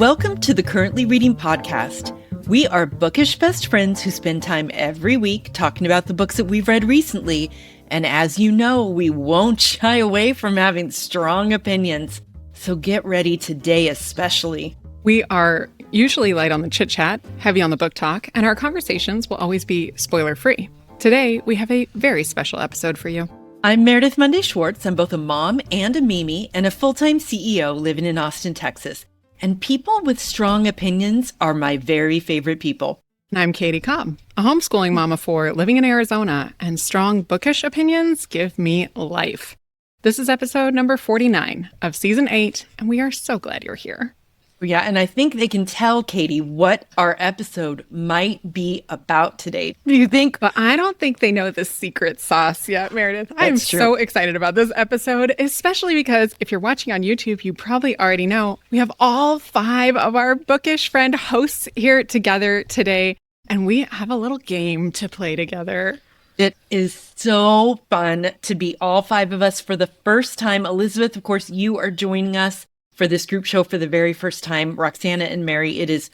Welcome to the Currently Reading Podcast. We are bookish best friends who spend time every week talking about the books that we've read recently. And as you know, we won't shy away from having strong opinions. So get ready today especially. We are usually light on the chit-chat, heavy on the book talk, and our conversations will always be spoiler-free. Today, we have a very special episode for you. I'm Meredith Monday Schwartz. I'm both a mom and a Mimi and a full-time CEO living in Austin, Texas. And people with strong opinions are my very favorite people. And I'm Kaytee Cobb, a homeschooling mom of four living in Arizona, and strong bookish opinions give me life. This is episode number 49 of season 8, and we are so glad you're here. Yeah, and I think they can tell, Kaytee, what our episode might be about today. Do you think? But I don't think they know the secret sauce yet, Meredith. I'm so excited about this episode, especially because if you're watching on YouTube, you probably already know we have all 5 of our bookish friend hosts here together today, and we have a little game to play together. It is so fun to be all 5 of us for the first time. Elizabeth, of course, you are joining us for this group show for the very first time. Roxanna and Mary, it is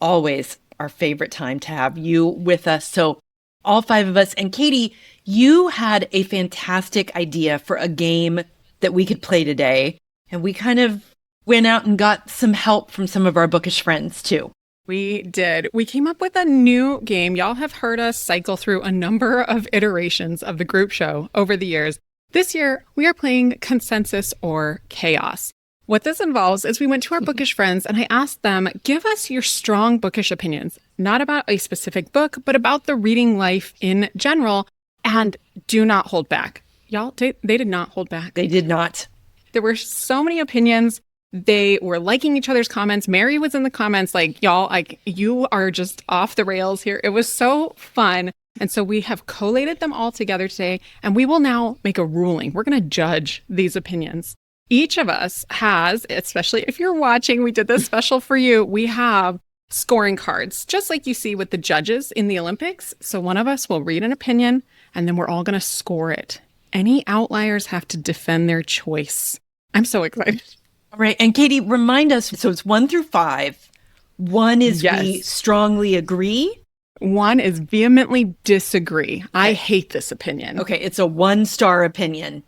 always our favorite time to have you with us. So all 5 of us. And Kaytee, you had a fantastic idea for a game that we could play today. And we kind of went out and got some help from some of our bookish friends too. We did. We came up with a new game. Y'all have heard us cycle through a number of iterations of the group show over the years. This year, we are playing Consensus or Chaos. What this involves is we went to our bookish friends and I asked them, give us your strong bookish opinions, not about a specific book, but about the reading life in general, and do not hold back. Y'all, they did not hold back. They did not. There were so many opinions. They were liking each other's comments. Mary was in the comments like, y'all, you are just off the rails here. It was so fun. And so we have collated them all together today, and we will now make a ruling. We're going to judge these opinions. Each of us has, especially if you're watching, we did this special for you. We have scoring cards, just like you see with the judges in the Olympics. So one of us will read an opinion, and then we're all going to score it. Any outliers have to defend their choice. I'm so excited. All right. And Kaytee, remind us, so it's 1 through 5. 1 is we strongly agree. 1 is vehemently disagree. Okay. I hate this opinion. Okay. It's a 1-star opinion.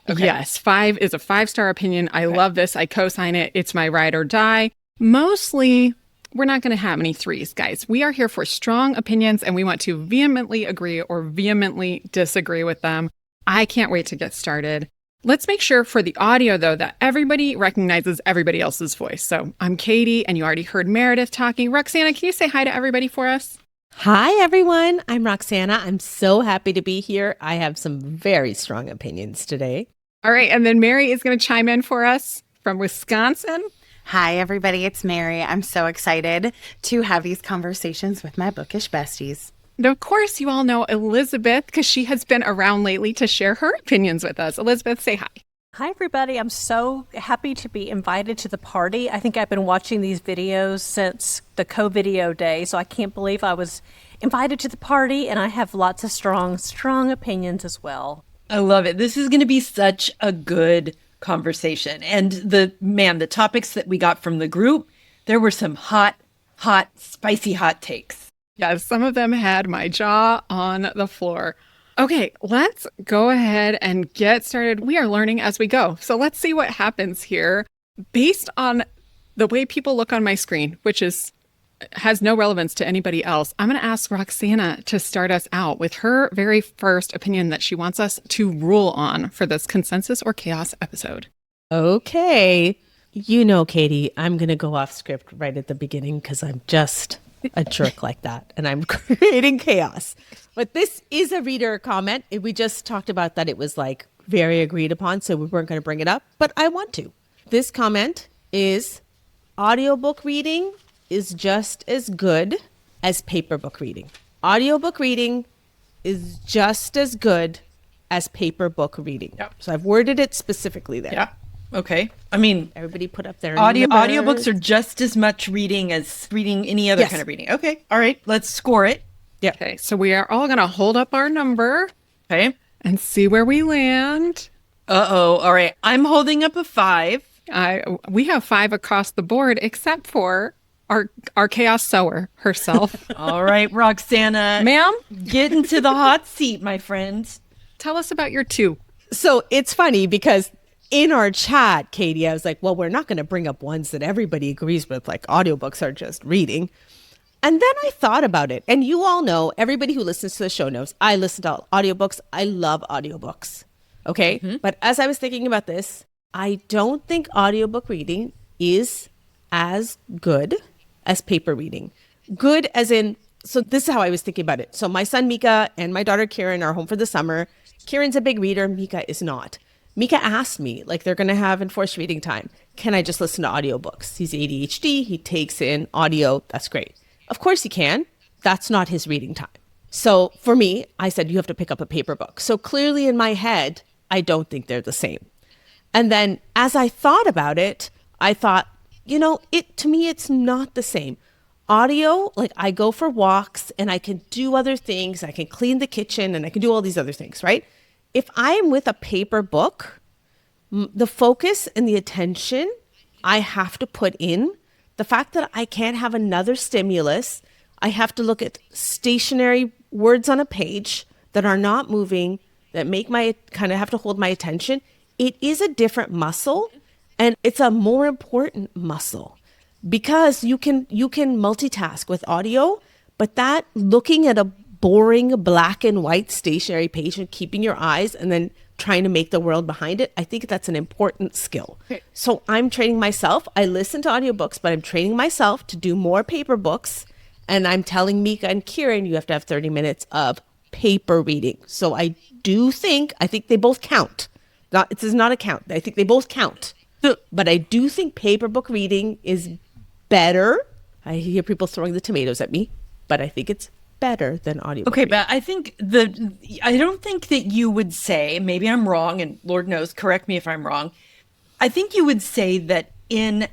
Okay. Yes, 5 is a 5-star opinion. I love this. I co-sign it. It's my ride or die. Mostly, we're not going to have any 3s, guys. We are here for strong opinions, and we want to vehemently agree or vehemently disagree with them. I can't wait to get started. Let's make sure for the audio, though, that everybody recognizes everybody else's voice. So I'm Kaytee, and you already heard Meredith talking. Roxanna, can you say hi to everybody for us? Hi, everyone. I'm Roxanna. I'm so happy to be here. I have some very strong opinions today. All right. And then Mary is going to chime in for us from Wisconsin. Hi, everybody. It's Mary. I'm so excited to have these conversations with my bookish besties. And of course, you all know Elizabeth because she has been around lately to share her opinions with us. Elizabeth, say hi. Hi, everybody. I'm so happy to be invited to the party. I think I've been watching these videos since the co-video day, so I can't believe I was invited to the party, and I have lots of strong opinions as well. I love it. This is going to be such a good conversation. And the topics that we got from the group, there were some spicy hot takes. Yeah, some of them had my jaw on the floor. Okay, let's go ahead and get started. We are learning as we go. So let's see what happens here. Based on the way people look on my screen, which has no relevance to anybody else, I'm going to ask Roxanna to start us out with her very first opinion that she wants us to rule on for this Consensus or Chaos episode. Okay. You know, Kaytee, I'm going to go off script right at the beginning because I'm just a jerk like that, and I'm creating chaos. But this is a reader comment. We just talked about that it was like very agreed upon, so we weren't going to bring it up, but I want to. This comment is audiobook reading is just as good as paper book reading. Audiobook reading is just as good as paper book reading. Yep. So I've worded it specifically there. Yeah. Okay. I mean, everybody put up their audiobooks are just as much reading as reading any other kind of reading. Okay. All right. Let's score it. Yeah. Okay. So we are all going to hold up our number. Okay. And see where we land. Uh-oh. All right. I'm holding up a 5. We have 5 across the board, except for our chaos sewer herself. All right, Roxanna. Ma'am, Get into the hot seat, my friend. tell us about your 2. So it's funny because in our chat, Kaytee, I was like, well, we're not going to bring up ones that everybody agrees with, like audiobooks are just reading. And then I thought about it. And you all know, everybody who listens to the show knows, I listen to audiobooks. I love audiobooks. Okay. But as I was thinking about this, I don't think audiobook reading is as good as paper reading. Good as in, so this is how I was thinking about it. So my son Mika and my daughter Kieran are home for the summer. Kieran's a big reader. Mika is not. Mika asked me, like, they're going to have enforced reading time. Can I just listen to audiobooks? He's ADHD. He takes in audio. That's great. Of course he can. That's not his reading time. So for me, I said, you have to pick up a paper book. So clearly in my head, I don't think they're the same. And then as I thought about it, I thought, to me, it's not the same. Audio, like I go for walks and I can do other things. I can clean the kitchen and I can do all these other things, right? If I am with a paper book, the focus and the attention I have to put in, the fact that I can't have another stimulus, I have to look at stationary words on a page that are not moving, that make my kind of have to hold my attention. It is a different muscle, and it's a more important muscle because you can multitask with audio, but that looking at a boring black and white stationary page and keeping your eyes and then trying to make the world behind it, I think that's an important skill. So I'm training myself. I listen to audiobooks, but I'm training myself to do more paper books. And I'm telling Mika and Kieran, you have to have 30 minutes of paper reading. So I think they both count. It is not a count. I think they both count. But I do think paper book reading is better. I hear people throwing the tomatoes at me, but I think it's better than audiobook. Okay, but I think I don't think that you would say, maybe I'm wrong, and Lord knows, correct me if I'm wrong. I think you would say that in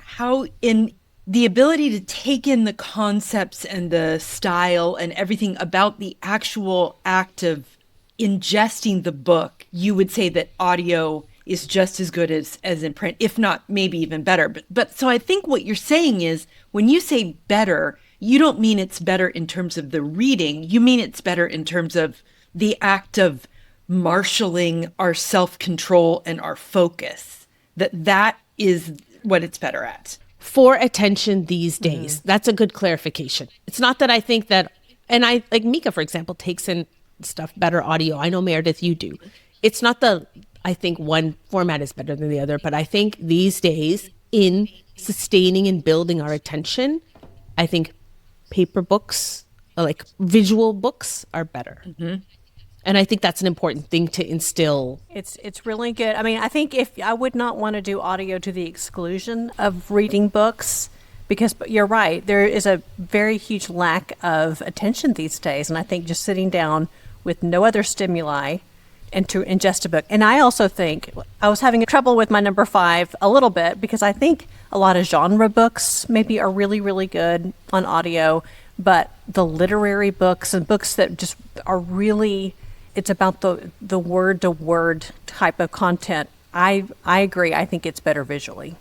the ability to take in the concepts and the style and everything about the actual act of ingesting the book, you would say that audio is just as good as in print, if not maybe even better. But so I think what you're saying is when you say better, you don't mean it's better in terms of the reading. You mean it's better in terms of the act of marshaling our self-control and our focus. That is what it's better at. For attention these days. That's a good clarification. It's not that I think that, and I, like Mika, for example, takes in stuff better audio. I know, Meredith, you do. It's not I think one format is better than the other, but I think these days in sustaining and building our attention, I think paper books, like visual books, are better. And I think that's an important thing to instill. It's really good. I mean, I think if I would not want to do audio to the exclusion of reading books, because you're right, there is a very huge lack of attention these days. And I think just sitting down with no other stimuli and to ingest a book. And I also think I was having trouble with my number 5 a little bit because I think a lot of genre books maybe are really, really good on audio, but the literary books and books that just are really, it's about the word to word type of content. I agree. I think it's better visually.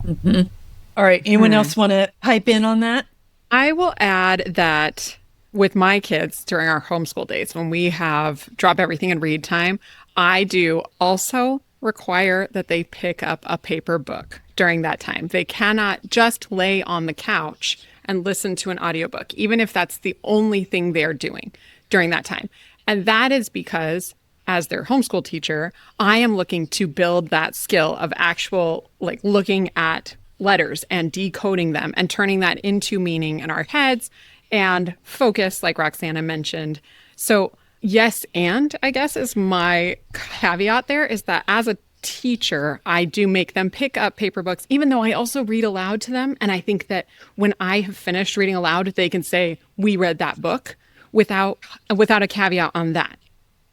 All right. Anyone else want to pipe in on that? I will add that with my kids during our homeschool days, when we have drop everything and read time, I do also require that they pick up a paper book during that time. They cannot just lay on the couch and listen to an audiobook, even if that's the only thing they're doing during that time. And that is because as their homeschool teacher, I am looking to build that skill of actual, like, looking at letters and decoding them and turning that into meaning in our heads and focus, like Roxanna mentioned. So yes, and I guess is my caveat there, is that as a teacher, I do make them pick up paper books, even though I also read aloud to them. And I think that when I have finished reading aloud, they can say, we read that book without a caveat on that,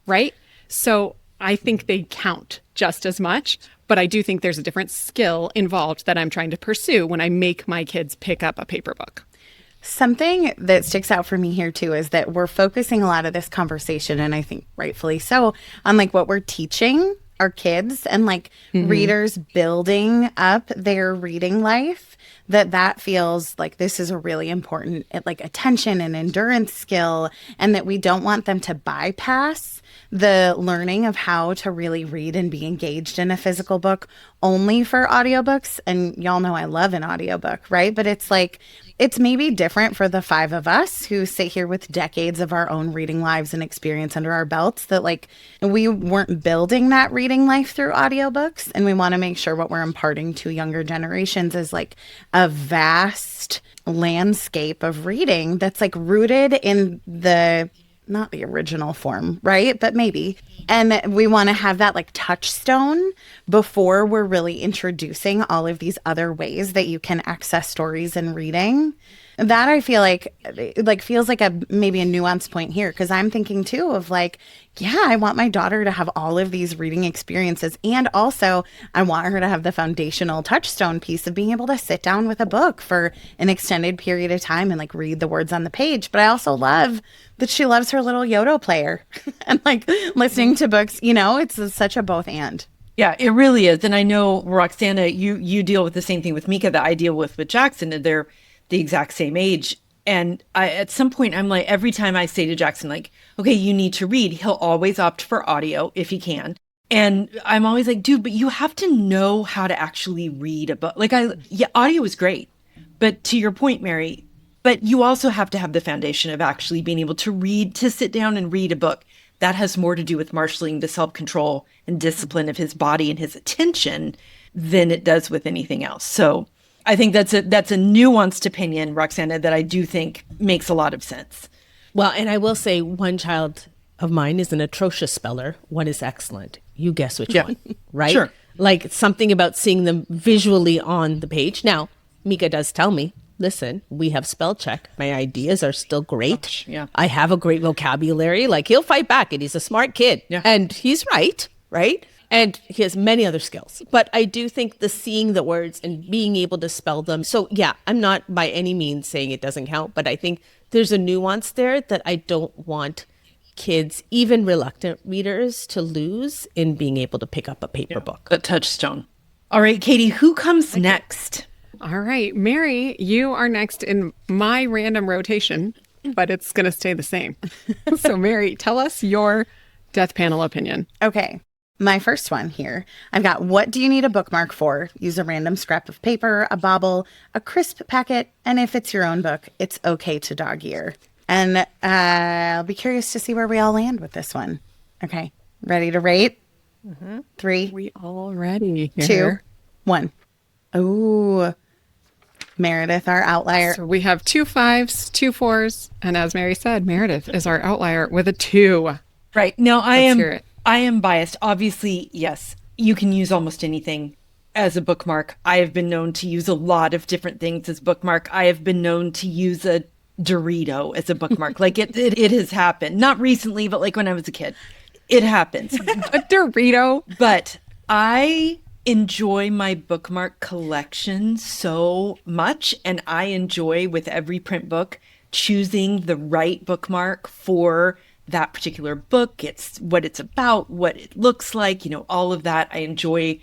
right? So I think they count just as much, but I do think there's a different skill involved that I'm trying to pursue when I make my kids pick up a paper book. Something that sticks out for me here too is that we're focusing a lot of this conversation, and I think rightfully so, on like what we're teaching our kids and like readers building up their reading life, that feels like this is a really important like attention and endurance skill, and that we don't want them to bypass the learning of how to really read and be engaged in a physical book only for audiobooks. And y'all know I love an audiobook, right? But it's like, it's maybe different for the five of us who sit here with decades of our own reading lives and experience under our belts, that like we weren't building that reading life through audiobooks. And we want to make sure what we're imparting to younger generations is like a vast landscape of reading that's like rooted in the, not the original form, right? But maybe. And we want to have that like touchstone before we're really introducing all of these other ways that you can access stories and reading. That I feel like feels like maybe a nuanced point here, because I'm thinking too of like, yeah, I want my daughter to have all of these reading experiences. And also I want her to have the foundational touchstone piece of being able to sit down with a book for an extended period of time and like read the words on the page. But I also love that she loves her little Yodo player and like listening to books, you know, it's such a both and. Yeah, it really is. And I know, Roxanna, you deal with the same thing with Mika that I deal with Jackson, and they're the exact same age. And at some point, I'm like, every time I say to Jackson, like, okay, you need to read, he'll always opt for audio if he can. And I'm always like, dude, but you have to know how to actually read a book. Like, audio is great. But to your point, Mary, but you also have to have the foundation of actually being able to read, to sit down and read a book. That has more to do with marshaling the self-control and discipline of his body and his attention than it does with anything else. So I think that's a nuanced opinion, Roxanna, that I do think makes a lot of sense. Well, and I will say one child of mine is an atrocious speller. One is excellent. You guess which one, right? Sure. Like something about seeing them visually on the page. Now, Mika does tell me, listen, we have spell check. My ideas are still great. Gosh, yeah. I have a great vocabulary. Like he'll fight back, and he's a smart kid. Yeah. And he's right? And he has many other skills. But I do think the seeing the words and being able to spell them. So yeah, I'm not by any means saying it doesn't count, but I think there's a nuance there that I don't want kids, even reluctant readers, to lose in being able to pick up a paper book. A touchstone. All right, Kaytee, who comes next? All right, Mary, you are next in my random rotation, but it's going to stay the same. So Mary, tell us your death panel opinion. Okay. My first one here, I've got, what do you need a bookmark for? Use a random scrap of paper, a bauble, a crisp packet, and if it's your own book, it's okay to dog ear. And I'll be curious to see where we all land with this one. Okay, ready to rate? 3, We all ready 2, 1. Ooh, Meredith, our outlier. So we have 2 5s, 2 4s, and as Mary said, Meredith is our outlier with a 2. Right. Now, Let's hear it. I am biased. Obviously, yes, you can use almost anything as a bookmark. I have been known to use a lot of different things as bookmark. I have been known to use a Dorito as a bookmark. Like it has happened. Not recently, but like when I was a kid. It happens. A Dorito. But I enjoy my bookmark collection so much, and I enjoy with every print book choosing the right bookmark for that particular book. It's what it's about, what it looks like, you know, all of that. I enjoy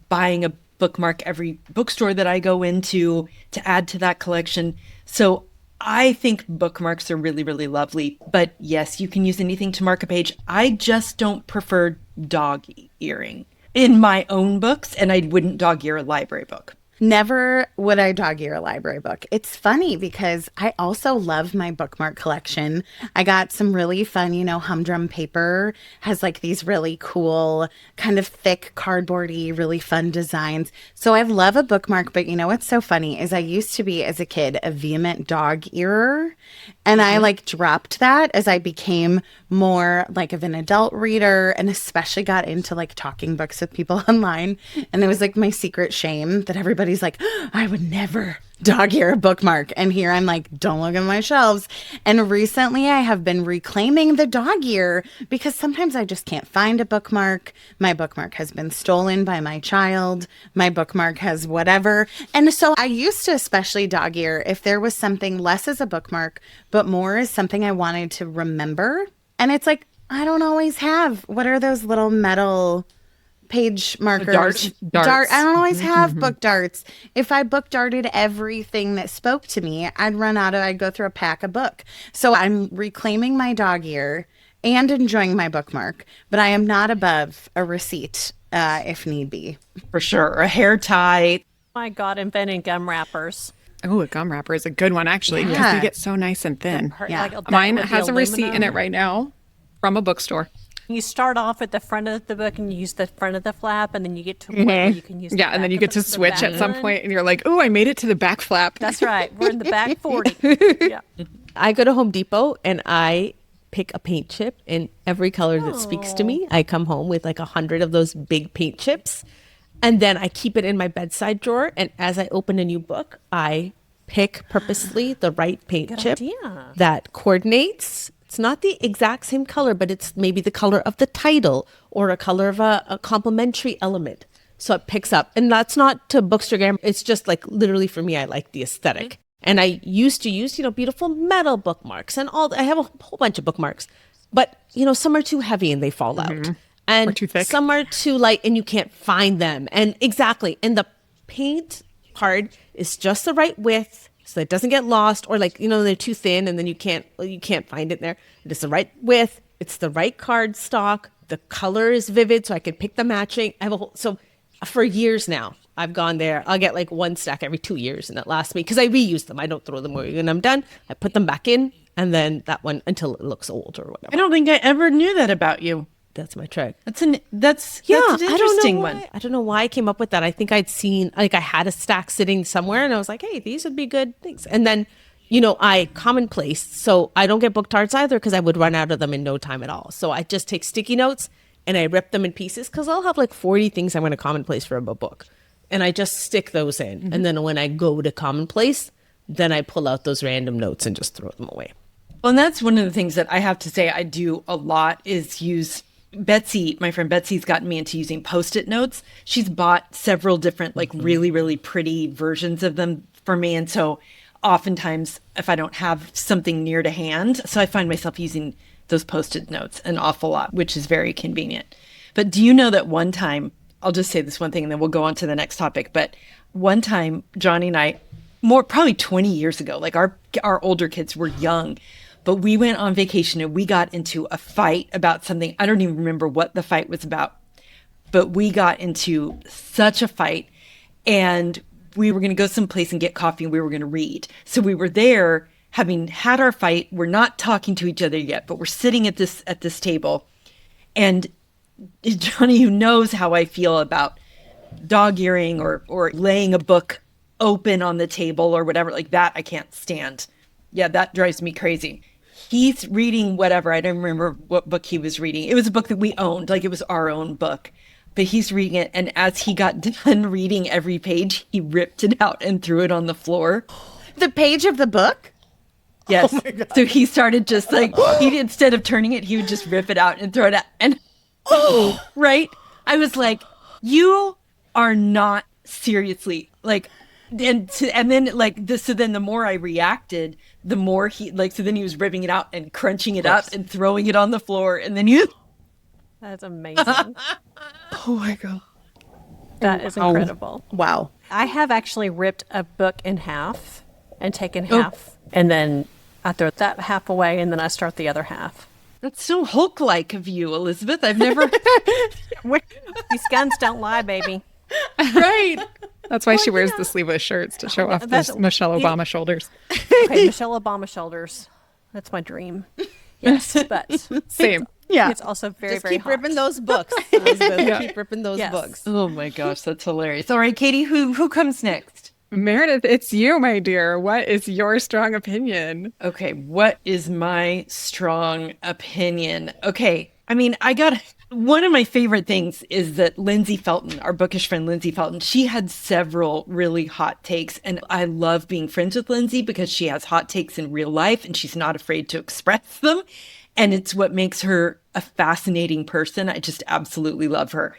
buying a bookmark every bookstore that I go into to add to that collection. So I think bookmarks are really, really lovely. But yes, you can use anything to mark a page. I just don't prefer dog earing in my own books, and I wouldn't dog ear a library book. Never would I dog ear a library book. It's funny because I also love my bookmark collection. I got some really fun, humdrum paper, has like these really cool kind of thick cardboardy, really fun designs. So I love a bookmark, but what's so funny is I used to be, as a kid, a vehement dog earer. And I like dropped that as I became more like of an adult reader, and especially got into like talking books with people online. And it was like my secret shame that everybody's like, I would never dog ear a bookmark. And here I'm like, don't look at my shelves. And recently I have been reclaiming the dog ear because sometimes I just can't find a bookmark. My bookmark has been stolen by my child. My bookmark has whatever. And so I used to especially dog ear if there was something less as a bookmark, but more as something I wanted to remember. And it's like, I don't always have. What are those little metal page markers. Darts. I don't always have book darts. If I book darted everything that spoke to me, I'd go through a pack of book. So I'm reclaiming my dog ear and enjoying my bookmark, but I am not above a receipt if need be. For sure. A hair tie. My God, inventing gum wrappers. Oh, a gum wrapper is a good one, actually, because Yeah. they get so nice and thin. Yeah. that Mine with the has a receipt in aluminum. it right now from a bookstore. You start off at the front of the book and you use the front of the flap, and then you get to a point where you can use the Yeah, and then back you of get to the switch back at some one. point, and you're like, oh, I made it to the back flap. That's right. We're in the back 40. Yeah. I go to Home Depot and I pick a paint chip in every color that speaks to me. I come home with like 100 of those big paint chips, and then I keep it in my bedside drawer. And as I open a new book, I pick purposely the right paint chip idea. that coordinates. It's not the exact same color, but it's maybe the color of the title or a color of a complementary element. So it picks up. And that's not to Bookstagram. It's just like literally for me, I like the aesthetic. And I used to use, beautiful metal bookmarks and I have a whole bunch of bookmarks. But, some are too heavy and they fall out. And Or too thick. some are too light and you can't find them. And exactly. And the paint part is just the right width so it doesn't get lost, or they're too thin and then you can't find it there. It's the right width. It's the right card stock. The color is vivid, so I can pick the matching. I have so for years now, I've gone there. I'll get like one stack every 2 years, and it lasts me because I reuse them. I don't throw them away when I'm done. I put them back in, and then that one until it looks old or whatever. I don't think I ever knew that about you. That's my trick. That's an interesting one. I don't know why I came up with that. I think I'd seen, I had a stack sitting somewhere and I was like, hey, these would be good things. And then, I commonplace. So I don't get book tarts either because I would run out of them in no time at all. So I just take sticky notes and I rip them in pieces because I'll have like 40 things I'm going to commonplace for a book. And I just stick those in. And then when I go to commonplace, then I pull out those random notes and just throw them away. Well, and that's one of the things that I have to say I do a lot is use Betsy, my friend Betsy's gotten me into using Post-it notes. She's bought several different, like really, really pretty versions of them for me. And so oftentimes if I don't have something near to hand, so I find myself using those Post-it notes an awful lot, which is very convenient. But do you know that one time, I'll just say this one thing and then we'll go on to the next topic. But one time, Johnny and I, probably 20 years ago, like our older kids were young, but we went on vacation and we got into a fight about something. I don't even remember what the fight was about, but we got into such a fight and we were going to go someplace and get coffee and we were going to read. So we were there having had our fight. We're not talking to each other yet, but we're sitting at this table. And Johnny, who knows how I feel about dog earing or laying a book open on the table or whatever like that, I can't stand. Yeah, that drives me crazy. He's reading whatever. I don't remember what book he was reading. It was a book that we owned, like it was our own book. But he's reading it, and as he got done reading every page, he ripped it out and threw it on the floor. The page of the book? Yes. Oh my God. So he started just like, instead of turning it, he would just rip it out and throw it out. And, right? I was like, you are not seriously, like, and then like this, so then the more I reacted, the more he so then he was ripping it out and crunching it up and throwing it on the floor. And then That's amazing. Oh my God. That is incredible. Wow. I have actually ripped a book in half and taken half, and then I throw that half away, and then I start the other half. That's so Hulk-like of you, Elizabeth. I've never. These guns don't lie, baby. Right. That's why she wears the sleeveless shirts to show off That's- those Michelle Obama shoulders. Okay, Michelle Obama shoulders. That's my dream. Yes, but Same. Yeah. it's also very, Just very keep hot. ripping those books, Elizabeth. Keep ripping those Yes. books. Oh my gosh, that's hilarious. All right, Kaytee, who comes next? Meredith, it's you, my dear. What is your strong opinion? Okay, what is my strong opinion? Okay, I mean, one of my favorite things is that Lindsay Felton, our bookish friend Lindsay Felton, she had several really hot takes. And I love being friends with Lindsay because she has hot takes in real life and she's not afraid to express them. And it's what makes her a fascinating person. I just absolutely love her.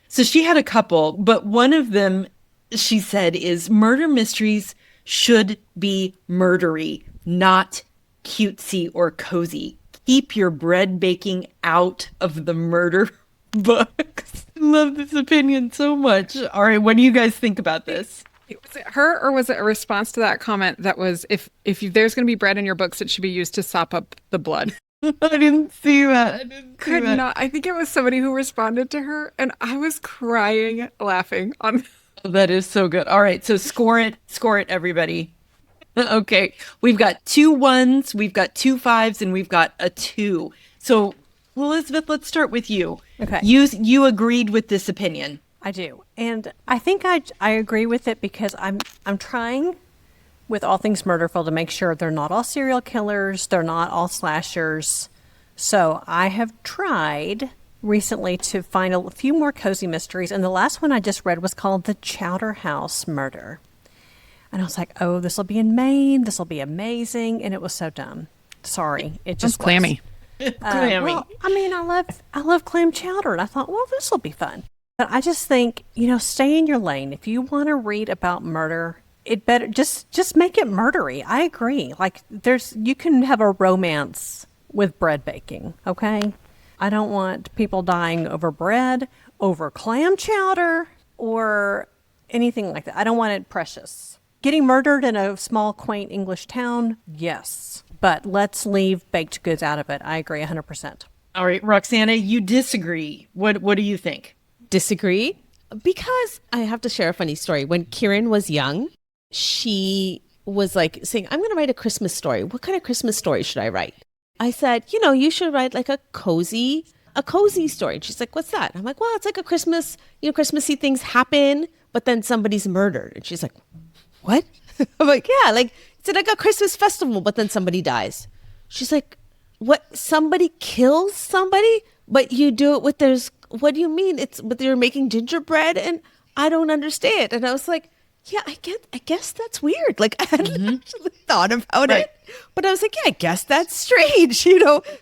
So she had a couple, but one of them, she said, is murder mysteries should be murdery, not cutesy or cozy. Keep your bread baking out of the murder books. love this opinion so much. All right, what do you guys think about this? Was it her, or was it a response to that comment that was, if there's going to be bread in your books, it should be used to sop up the blood? I didn't see that. I think it was somebody who responded to her, and I was crying laughing on. That is so good. All right, so score it, everybody. Okay, we've got 2 1s, we've got 2 5s, and we've got a 2. So, Elizabeth, let's start with you. Okay. You agreed with this opinion. I do. And I think I agree with it because I'm trying with all things Murderful to make sure they're not all serial killers, they're not all slashers. So I have tried recently to find a few more cozy mysteries, and the last one I just read was called The Chowder House Murder. And I was like, oh, this will be in Maine, this will be amazing, and it was so dumb. Sorry. It just It's clammy. Clammy. Well, I mean, I love clam chowder, and I thought, well, this will be fun. But I just think, stay in your lane. If you want to read about murder, it better just make it murdery. I agree. Like you can have a romance with bread baking, okay? I don't want people dying over bread, over clam chowder, or anything like that. I don't want it precious. Getting murdered in a small, quaint English town, yes. But let's leave baked goods out of it. I agree 100%. All right, Roxana, you disagree. What do you think? Disagree, because I have to share a funny story. When Kieran was young, she was like saying, I'm going to write a Christmas story. What kind of Christmas story should I write? I said, you should write like a cozy story. And she's like, what's that? I'm like, well, it's like a Christmas, Christmassy things happen, but then somebody's murdered. And she's like, what? I'm like, yeah, like it's like a Christmas festival, but then somebody dies. She's like, what? Somebody kills somebody, but you do it with what do you mean? But you're making gingerbread, and I don't understand. And I was like, yeah, I guess that's weird. Like I hadn't actually thought about it, but I was like, yeah, I guess that's strange,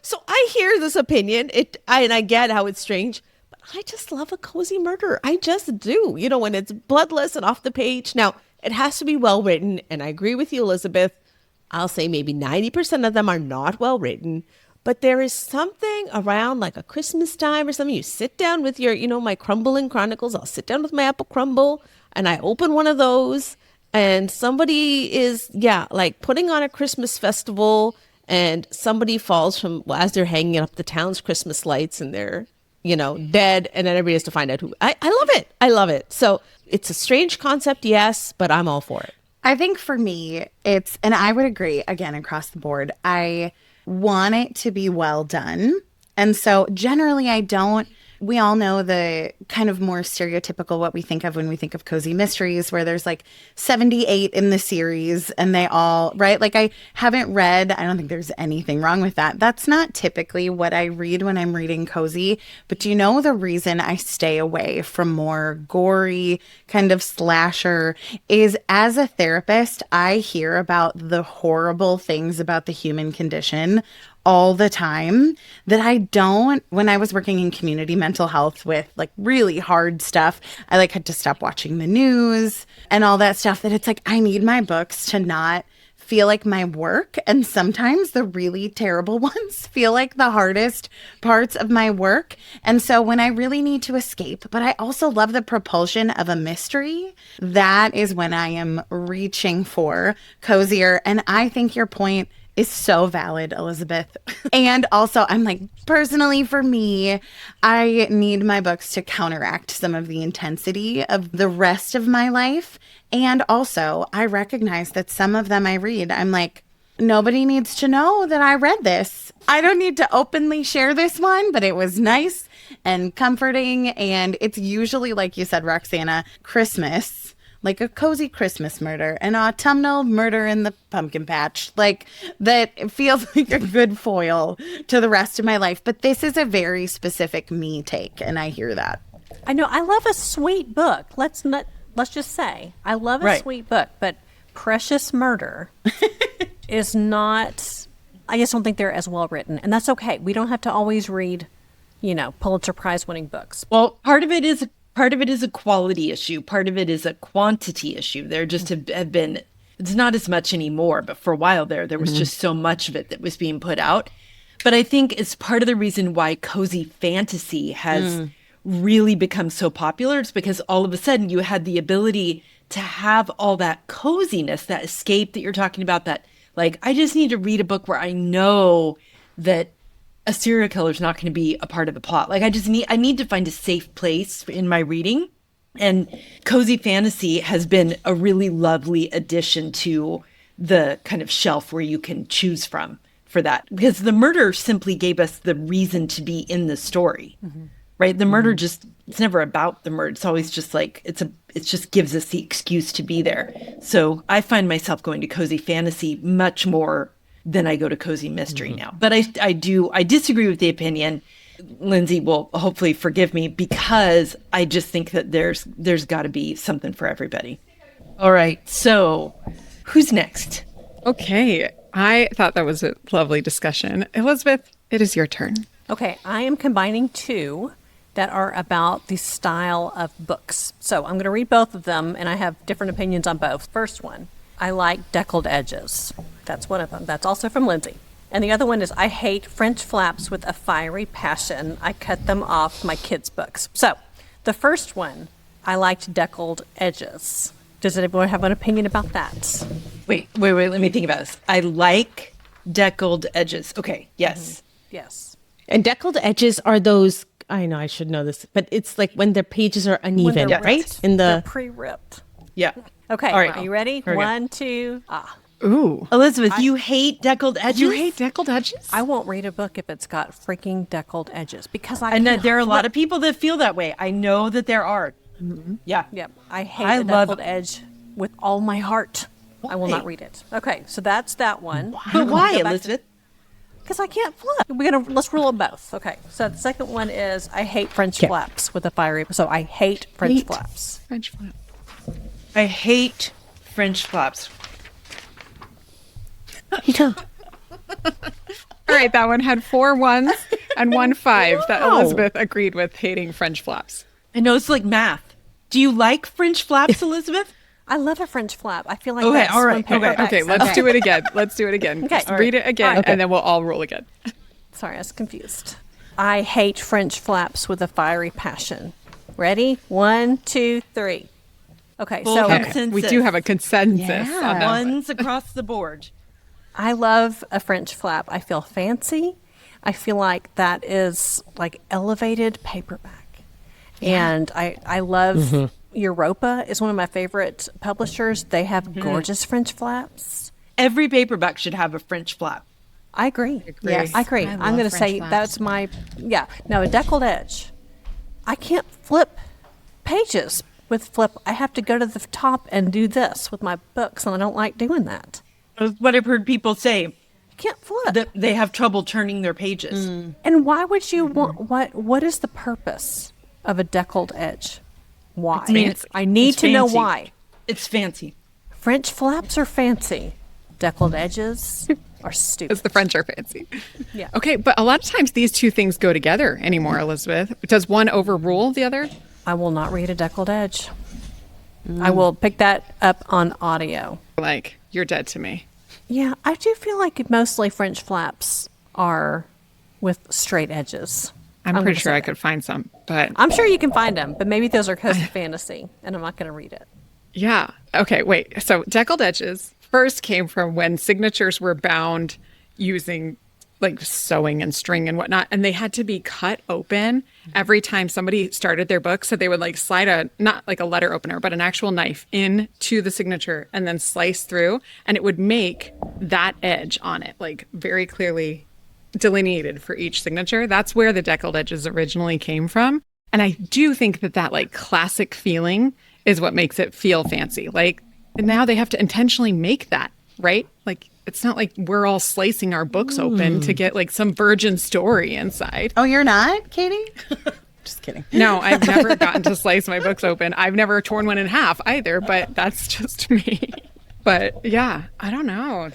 So I hear this opinion, and I get how it's strange, but I just love a cozy murder. I just do, when it's bloodless and off the page. Now it has to be well written, and I agree with you, Elizabeth. I'll say maybe 90% of them are not well written. But there is something around like a Christmas time or something. You sit down with your, my Crumbling Chronicles. I'll sit down with my apple crumble, and I open one of those, and somebody is, like putting on a Christmas festival, and somebody falls from, as they're hanging up the town's Christmas lights, and they're, dead. And then everybody has to find out who. I love it. I love it. So it's a strange concept, yes, but I'm all for it. I think for me, and I would agree again across the board, I want it to be well done. And so generally we all know the kind of more stereotypical what we think of when we think of cozy mysteries, where there's like 78 in the series and they all, right? Like I haven't read, I don't think there's anything wrong with that. That's not typically what I read when I'm reading cozy. But do you know the reason I stay away from more gory kind of slasher is, as a therapist, I hear about the horrible things about the human condition all the time that when I was working in community mental health with like really hard stuff, I like had to stop watching the news and all that stuff, that it's like, I need my books to not feel like my work. And sometimes the really terrible ones feel like the hardest parts of my work. And so when I really need to escape, but I also love the propulsion of a mystery, that is when I am reaching for cozier. And I think your point is so valid, Elizabeth. And also, I'm like, personally for me, I need my books to counteract some of the intensity of the rest of my life. And also, I recognize that some of them I read, I'm like, nobody needs to know that I read this. I don't need to openly share this one, but it was nice and comforting. And it's usually, like you said, Roxana, Christmas. Like a cozy Christmas murder, an autumnal murder in the pumpkin patch. Like that feels like a good foil to the rest of my life. But this is a very specific me take, and I hear that. I know. I love a sweet book. Let's just say I love a sweet book, but Precious Murder is not. I just don't think they're as well written, and that's okay. We don't have to always read, Pulitzer Prize winning books. Well, part of it is a quality issue. Part of it is a quantity issue. There just have been, it's not as much anymore, but for a while there was just so much of it that was being put out. But I think it's part of the reason why cozy fantasy has really become so popular, it's because all of a sudden you had the ability to have all that coziness, that escape that you're talking about, that like, I just need to read a book where I know that a serial killer is not going to be a part of the plot. Like, I need to find a safe place in my reading. And cozy fantasy has been a really lovely addition to the kind of shelf where you can choose from for that. Because the murder simply gave us the reason to be in the story, right? The murder it's never about the murder. It's always just like, it just gives us the excuse to be there. So I find myself going to cozy fantasy much more than I go to cozy mystery now. But I disagree with the opinion. Lindsay will hopefully forgive me, because I just think that there's got to be something for everybody. All right. So who's next? Okay. I thought that was a lovely discussion. Elizabeth, it is your turn. Okay, I am combining two that are about the style of books. So I'm going to read both of them, and I have different opinions on both. First one, I like deckled edges. That's one of them. That's also from Lindsay. And the other one is, I hate French flaps with a fiery passion. I cut them off my kids' books. So the first one, I liked deckled edges. Does anyone have an opinion about that? Wait. Let me think about this. I like deckled edges. Okay. Yes. Yes. And deckled edges are those, I know I should know this, but it's like when the pages are uneven, They're right? ripped. In They're the pre-ripped. Yeah. Okay, All right. are you ready? Here we go. 1, 2, Ooh. Elizabeth, you hate deckled edges? You hate deckled edges? I won't read a book if it's got freaking deckled edges, because I And can't there are a lot flip. of people that feel that way. I know that there are. Yeah. Yep, I hate I the love- deckled edge with all my heart. I will not read it. Okay, so that's that one. But why, Elizabeth? Because I can't flip. Let's rule them both. Okay, so the second one is, I hate French flaps with a fiery. So I hate French flaps. French flap. I hate French flaps. All right, that one had 4 ones and 1 5 that Elizabeth agreed with hating French flaps. I know it's like math. Do you like French flaps, Elizabeth? I love a French flap. I feel like Okay, that's all right, when okay. paperbacks- Okay, let's do it again. Let's do it again. Okay. Just read it again, and then we'll all rule again. Sorry, I was confused. I hate French flaps with a fiery passion. Ready? 1, 2, 3. Okay, Full so consensus. We do have a consensus on that one. Ones across the board. I love a French flap. I feel fancy. I feel like that is like elevated paperback. And I love Europa is one of my favorite publishers. They have gorgeous French flaps. Every paperback should have a French flap. I agree. Yes. I agree. I I'm love going to French say flaps. that's my, Now, a deckled edge. I can't flip pages with flip. I have to go to the top and do this with my books, and I don't like doing that. That's what I've heard people say, I can't flip. that they have trouble turning their pages. And why would you want, what is the purpose of a deckled edge? Why? I need It's to know fancy. why. It's fancy. French flaps are fancy. Deckled edges are stupid. Because the French are fancy. Yeah. Okay, but a lot of times these two things go together anymore, Elizabeth. Does one overrule the other? I will not read a deckled edge. I will pick that up on audio. Like, you're dead to me. Yeah, I do feel like mostly French flaps are with straight edges. I'm gonna pretty sure say I that. could find some, but I'm sure you can find them, but maybe those are cozy fantasy, and I'm not going to read it. yeah. Okay, wait. So deckled edges first came from when signatures were bound using like sewing and string and whatnot, and they had to be cut open every time somebody started their book. So they would like slide not like a letter opener, but an actual knife into the signature and then slice through, and it would make that edge on it like very clearly delineated for each signature. That's where the deckled edges originally came from. And I do think that like classic feeling is what makes it feel fancy. Like now they have to intentionally make that, right? Like it's not like we're all slicing our books open to get like some virgin story inside. Oh, you're not, Katie? Just kidding. No, I've never gotten to slice my books open. I've never torn one in half either, but that's just me. But yeah, I don't know.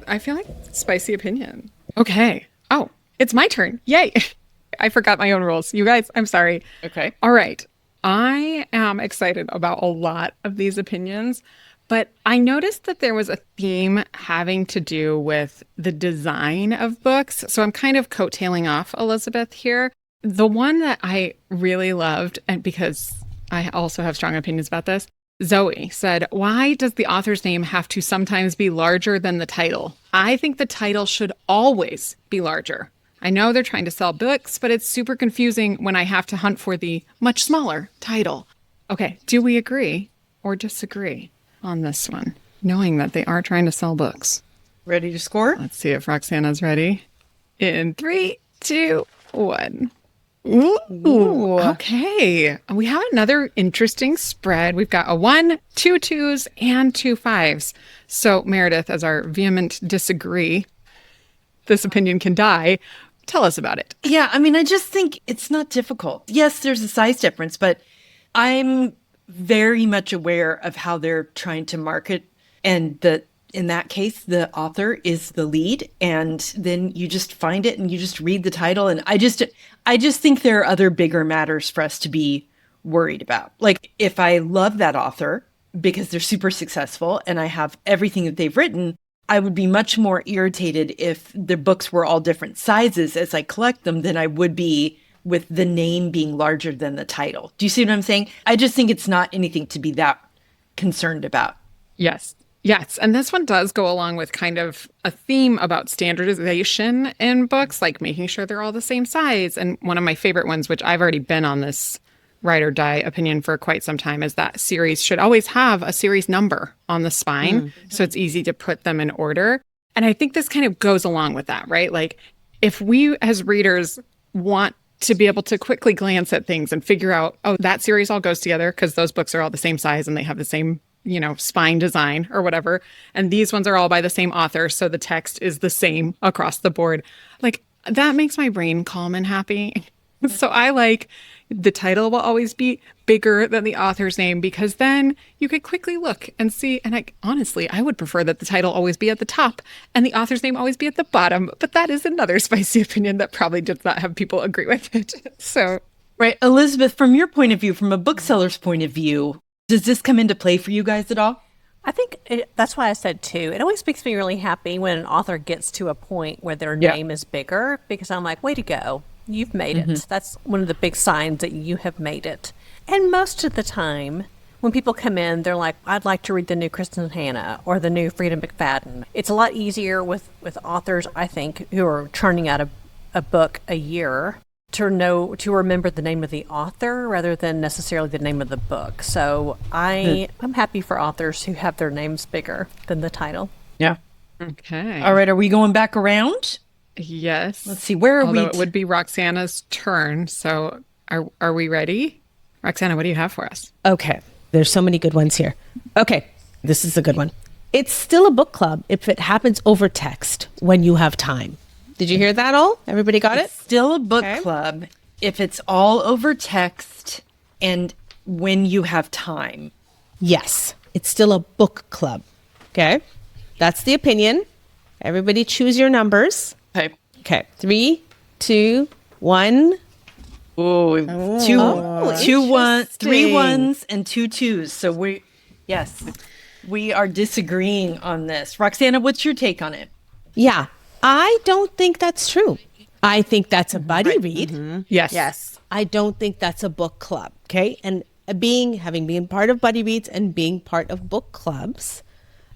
I feel like spicy opinion. Okay. Oh, it's my turn. Yay. I forgot my own rules. You guys, I'm sorry. Okay. All right. I am excited about a lot of these opinions, but I noticed that there was a theme having to do with the design of books. So I'm kind of coattailing off Elizabeth here. The one that I really loved, and because I also have strong opinions about this, Zoe said, "Why does the author's name have to sometimes be larger than the title? I think the title should always be larger. I know they're trying to sell books, but it's super confusing when I have to hunt for the much smaller title." Okay, do we agree or disagree on this one, knowing that they are trying to sell books? Ready to score? Let's see if Roxana's ready. In 3, 2, 1. Ooh, okay. We have another interesting spread. We've got a 1, 2 2s, and 2 5s. So, Meredith, as our vehement disagree, this opinion can die. Tell us about it. Yeah, I mean, I just think it's not difficult. Yes, there's a size difference, but I'm very much aware of how they're trying to market, and that in that case, the author is the lead, and then you just find it and you just read the title. And I just think there are other bigger matters for us to be worried about. Like, if I love that author because they're super successful and I have everything that they've written, I would be much more irritated if the books were all different sizes as I collect them than I would be with the name being larger than the title. Do you see what I'm saying? I just think it's not anything to be that concerned about. Yes. Yes. And this one does go along with kind of a theme about standardization in books, like making sure they're all the same size. And one of my favorite ones, which I've already been on this ride or die opinion for quite some time, is that series should always have a series number on the spine. So it's easy to put them in order. And I think this kind of goes along with that, right? Like, if we as readers want to be able to quickly glance at things and figure out, oh, that series all goes together because those books are all the same size and they have the same, spine design or whatever. And these ones are all by the same author. So the text is the same across the board. Like, that makes my brain calm and happy. So I like the title will always be bigger than the author's name, because then you could quickly look and see. And honestly, I would prefer that the title always be at the top and the author's name always be at the bottom. But that is another spicy opinion that probably does not have people agree with it. So, right. Elizabeth, from your point of view, from a bookseller's point of view, does this come into play for you guys at all? I think that's why I said 2. It always makes me really happy when an author gets to a point where their name is bigger, because I'm like, way to go. You've made it. That's one of the big signs that you have made it. And most of the time, when people come in, they're like, I'd like to read the new Kristen Hanna or the new Frida McFadden. It's a lot easier with authors, I think, who are churning out a book a year to remember the name of the author rather than necessarily the name of the book. So I'm happy for authors who have their names bigger than the title. Yeah. okay. All right. Are we going back around? Yes. Let's see. Where are Although we? it would be Roxana's turn. So are we ready? Roxana, what do you have for us? Okay. There's so many good ones here. Okay. This is a good one. It's still a book club if it happens over text when you have time. Did you hear that all? Everybody got it? Still a book Okay. club if it's all over text and when you have time. Yes. It's still a book club. Okay. That's the opinion. Everybody choose your numbers. Okay. Okay. 3, 2, 1. Ooh, interesting. 3 1s and 2 2s. So we are disagreeing on this. Roxana, what's your take on it? Yeah. I don't think that's true. I think that's a buddy read. Yes. Yes. I don't think that's a book club. Okay. And having been part of buddy reads and being part of book clubs,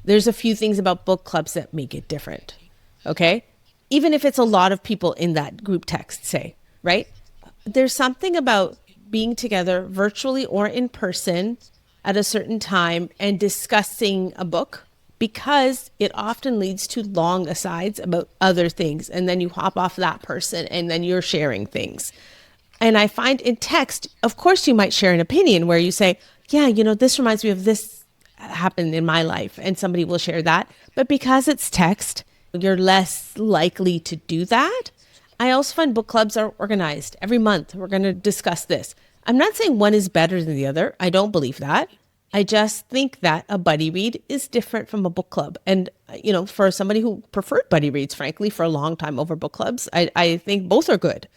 there's a few things about book clubs that make it different. Okay. Even if it's a lot of people in that group text, say, right? There's something about being together virtually or in person at a certain time and discussing a book, because it often leads to long asides about other things. And then you hop off that person and then you're sharing things. And I find in text, of course, you might share an opinion where you say, yeah, this reminds me of this happened in my life, and somebody will share that. But because it's text, you're less likely to do that. I also find book clubs are organized. Every month, we're going to discuss this. I'm not saying one is better than the other. I don't believe that. I just think that a buddy read is different from a book club. And, for somebody who preferred buddy reads, frankly, for a long time over book clubs, I think both are good,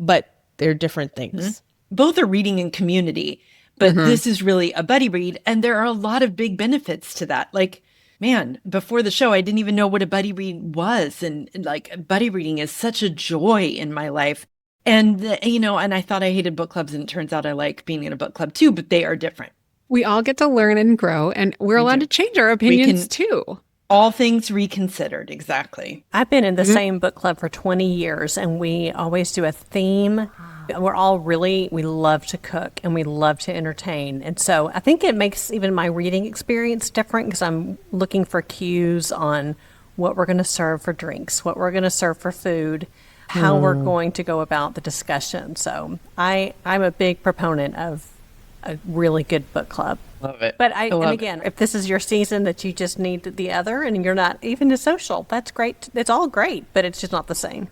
but they're different things. Both are reading in community, but this is really a buddy read. And there are a lot of big benefits to that. Like, man, before the show, I didn't even know what a buddy read was. And like, buddy reading is such a joy in my life. And, and I thought I hated book clubs, and it turns out I like being in a book club too, but they are different. We all get to learn and grow, and we're allowed to change our opinions too. All things reconsidered, exactly. I've been in the same book club for 20 years, and we always do a theme. We're all we love to cook and we love to entertain. And so I think it makes even my reading experience different because I'm looking for cues on what we're going to serve for drinks, what we're going to serve for food, how we're going to go about the discussion. So I'm a big proponent of a really good book club. Love it. But again, if this is your season that you just need the other and you're not even as social, that's great. It's all great, but it's just not the same.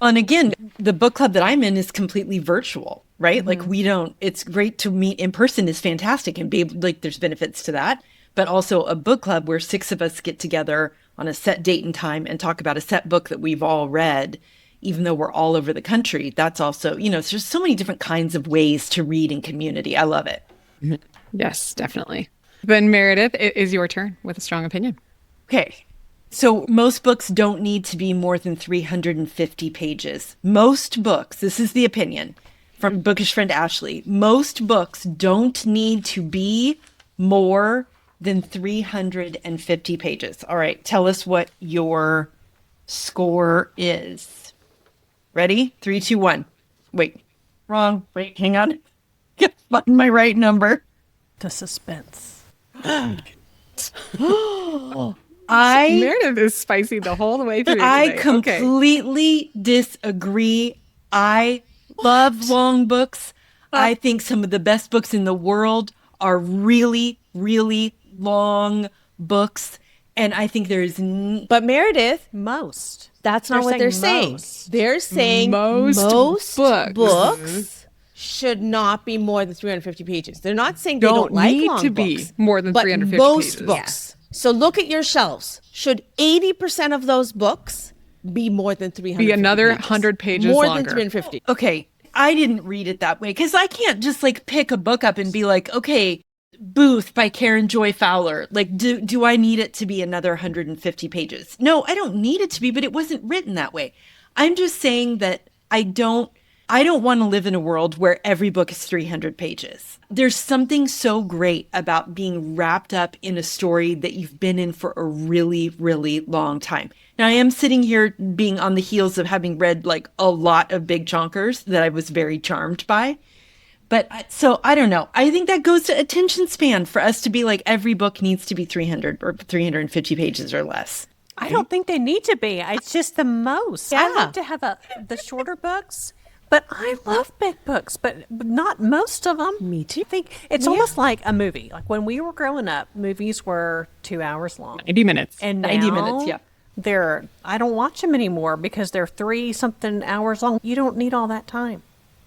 And again, the book club that I'm in is completely virtual, right? Like it's great to meet in person is fantastic and be able, like, there's benefits to that. But also a book club where 6 of us get together on a set date and time and talk about a set book that we've all read, even though we're all over the country. That's also, there's just so many different kinds of ways to read in community. I love it. Yes, definitely. Then Meredith, it is your turn with a strong opinion. Okay. So most books don't need to be more than 350 pages. Most books, this is the opinion from bookish friend Ashley, most books don't need to be more than 350 pages. All right, tell us what your score is. Ready? 3, 2, 1. Wait, wrong. Wait, hang on. Gotta find my right number. The suspense. Meredith is spicy the whole way through. I today. completely disagree. I love long books. I think some of the best books in the world are really, really long books. And I think there's... But Meredith, Most. that's not what they're saying. They're saying most books should not be more than 350 pages. They're not saying they don't like need long to books, be more than but 350 most pages. books. So look at your shelves. Should 80% of those books be more than 350 Be another pages? 100 pages more longer. than 350. Okay, I didn't read it that way because I can't just like pick a book up and be like, okay, Booth by Karen Joy Fowler. Like, do I need it to be another 150 pages? No, I don't need it to be, but it wasn't written that way. I'm just saying that I don't want to live in a world where every book is 300 pages. There's something so great about being wrapped up in a story that you've been in for a really, really long time. Now, I am sitting here being on the heels of having read like a lot of big chonkers that I was very charmed by. But so I don't know. I think that goes to attention span for us to be like every book needs to be 300 or 350 pages or less. I don't think they need to be. It's just the most. I like to have the shorter books, but I love big books, but not most of them. Me too. I think it's almost like a movie. Like when we were growing up, movies were 2 hours long. 90 minutes. And 90 now minutes, yeah. I don't watch them anymore because they're 3-something hours long. You don't need all that time.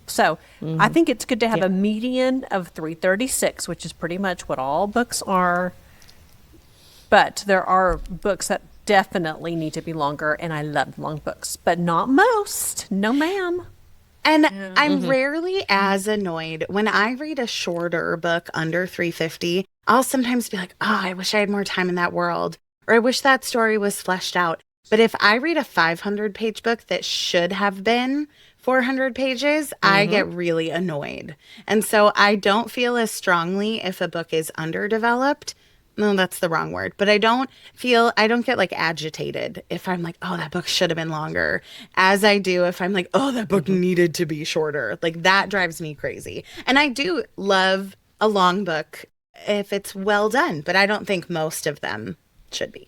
So I think it's good to have a median of 336, which is pretty much what all books are. But there are books that definitely need to be longer, and I love long books, but not most. No, ma'am. And I'm rarely as annoyed when I read a shorter book under 350. I'll sometimes be like, oh, I wish I had more time in that world, or I wish that story was fleshed out. But if I read a 500-page book that should have been 400 pages, I get really annoyed. And so I don't feel as strongly if a book is underdeveloped. No, that's the wrong word. But I don't get like agitated if I'm like, oh, that book should have been longer, as I do if I'm like, oh, that book needed to be shorter. Like that drives me crazy. And I do love a long book if it's well done, but I don't think most of them should be.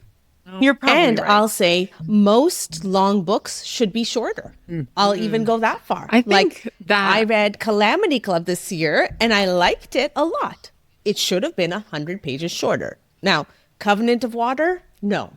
You're probably And right. I'll say most long books should be shorter. I'll even go that far. I think that- I read Calamity Club this year and I liked it a lot. It should have been 100 pages shorter. Now, Covenant of Water, no.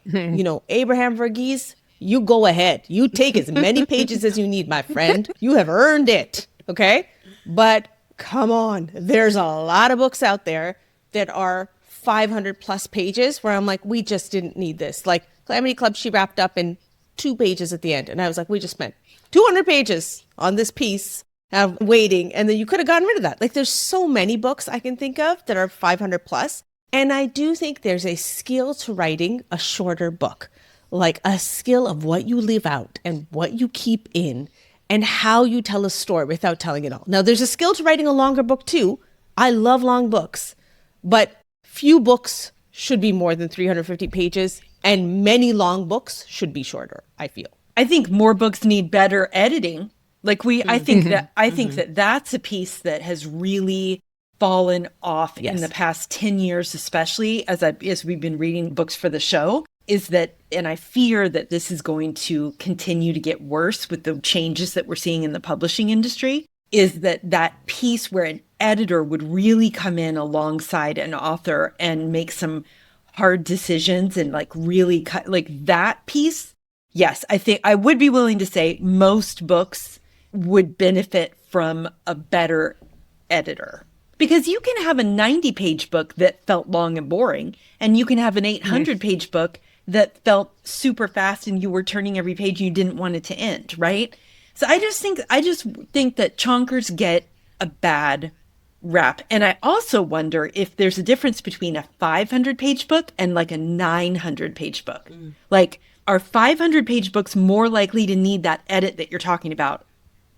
Abraham Verghese, you go ahead. You take as many pages as you need, my friend. You have earned it. Okay? But come on. There's a lot of books out there that are 500 plus pages where I'm like, we just didn't need this. Like Calamity Club, she wrapped up in 2 pages at the end. And I was like, we just spent 200 pages on this piece of waiting. And then you could have gotten rid of that. Like there's so many books I can think of that are 500 plus. And I do think there's a skill to writing a shorter book, like a skill of what you leave out and what you keep in and how you tell a story without telling it all. Now, there's a skill to writing a longer book too. I love long books, but few books should be more than 350 pages, and many long books should be shorter, I feel. I think more books need better editing. Like I think that that's a piece that has really fallen off in the past 10 years, especially as we've been reading books for the show, is that, and I fear that this is going to continue to get worse with the changes that we're seeing in the publishing industry, is that piece where an editor would really come in alongside an author and make some hard decisions and like really cut, like that piece. Yes, I think I would be willing to say most books would benefit from a better editor. Because you can have a 90-page book that felt long and boring, and you can have an 800-page book that felt super fast and you were turning every page and you didn't want it to end, right? So I just think that chonkers get a bad rap. And I also wonder if there's a difference between a 500-page book and like a 900-page book. Like, are 500-page books more likely to need that edit that you're talking about,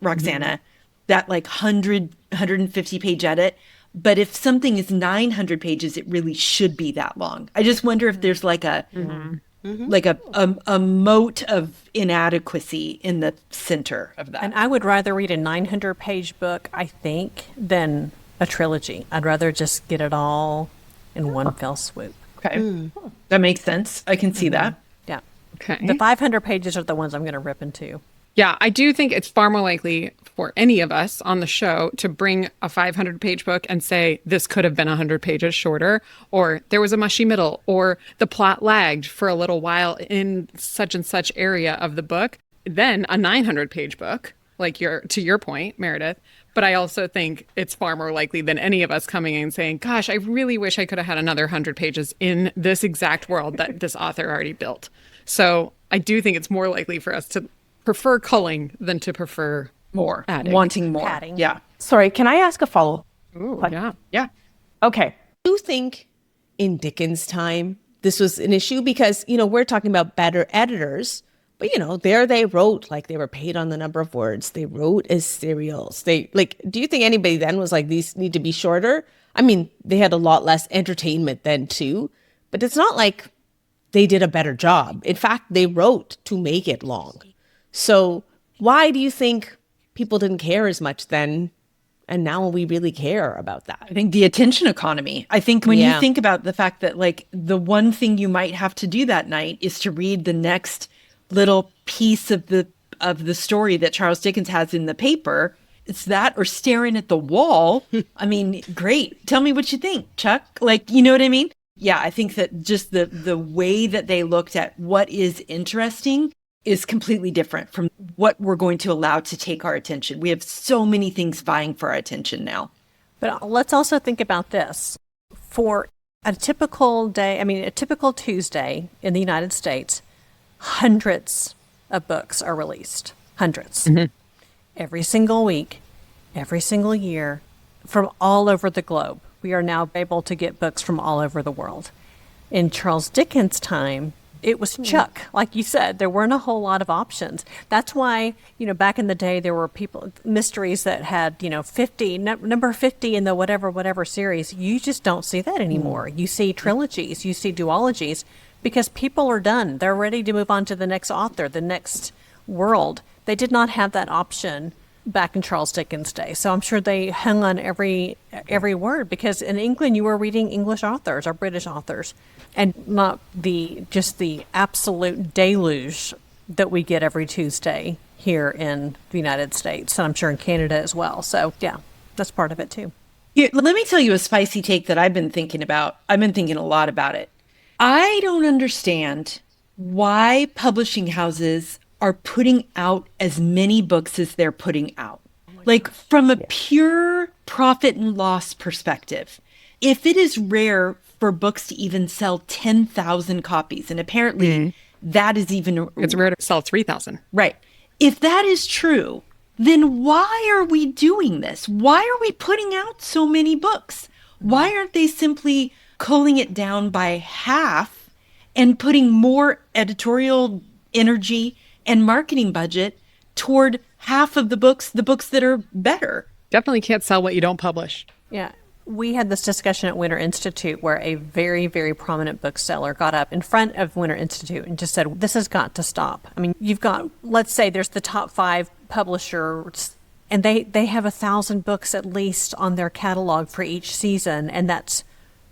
Roxanna? That like 150-page edit? But if something is 900 pages, it really should be that long. I just wonder if there's like a a moat of inadequacy in the center of that. And I would rather read a 900-page book, I think, than a trilogy. I'd rather just get it all in one fell swoop. Okay. That makes sense. I can see that. Yeah. Okay. The 500 pages are the ones I'm going to rip into. Yeah, I do think it's far more likely for any of us on the show to bring a 500-page book and say, this could have been 100 pages shorter, or there was a mushy middle, or the plot lagged for a little while in such and such area of the book, than a 900-page book, like to your point, Meredith. But I also think it's far more likely than any of us coming in and saying, gosh, I really wish I could have had another 100 pages in this exact world that this author already built. So I do think it's more likely for us to prefer culling than to prefer more adding. Wanting more. Padding. Yeah. Sorry, can I ask a follow-up? Yeah. Yeah. Okay. Do you think in Dickens' time this was an issue? Because, we're talking about better editors, but, there they wrote like they were paid on the number of words. They wrote as serials. Do you think anybody then was like, these need to be shorter? I mean, they had a lot less entertainment then too, but it's not like they did a better job. In fact, they wrote to make it long. So why do you think people didn't care as much then, and now we really care about that? I think the attention economy. I think when you think about the fact that like the one thing you might have to do that night is to read the next little piece of the story that Charles Dickens has in the paper, it's that or staring at the wall. I mean, great. Tell me what you think, Chuck. Like, you know what I mean? Yeah, I think that just the way that they looked at what is interesting is completely different from what we're going to allow to take our attention. We have so many things vying for our attention now. But let's also think about this. For a typical day, a typical Tuesday in the United States, hundreds of books are released. Hundreds. Every single week, every single year, from all over the globe. We are now able to get books from all over the world. In Charles Dickens' time, it was Chuck. Like you said, there weren't a whole lot of options. That's why, back in the day, there were mysteries that had, 50, number 50 in the whatever series. You just don't see that anymore. You see trilogies, you see duologies, because people are done. They're ready to move on to the next author, the next world. They did not have that option back in Charles Dickens' day. So I'm sure they hung on every word, because in England you were reading English authors or British authors, and not just the absolute deluge that we get every Tuesday here in the United States, and I'm sure in Canada as well. So yeah, that's part of it too. Here, let me tell you a spicy take that I've been thinking about. I've been thinking a lot about it. I don't understand why publishing houses are putting out as many books as they're putting out. Like, from a pure profit and loss perspective, if it is rare for books to even sell 10,000 copies, and apparently that is even... It's rare to sell 3,000. Right. If that is true, then why are we doing this? Why are we putting out so many books? Why aren't they simply culling it down by half and putting more editorial energy and marketing budget toward half of the books that are better. Definitely can't sell what you don't publish. Yeah. We had this discussion at Winter Institute where a very, very prominent bookseller got up in front of Winter Institute and just said, this has got to stop. I mean, you've got, let's say there's the top 5 publishers, and they have 1,000 books at least on their catalog for each season, and that's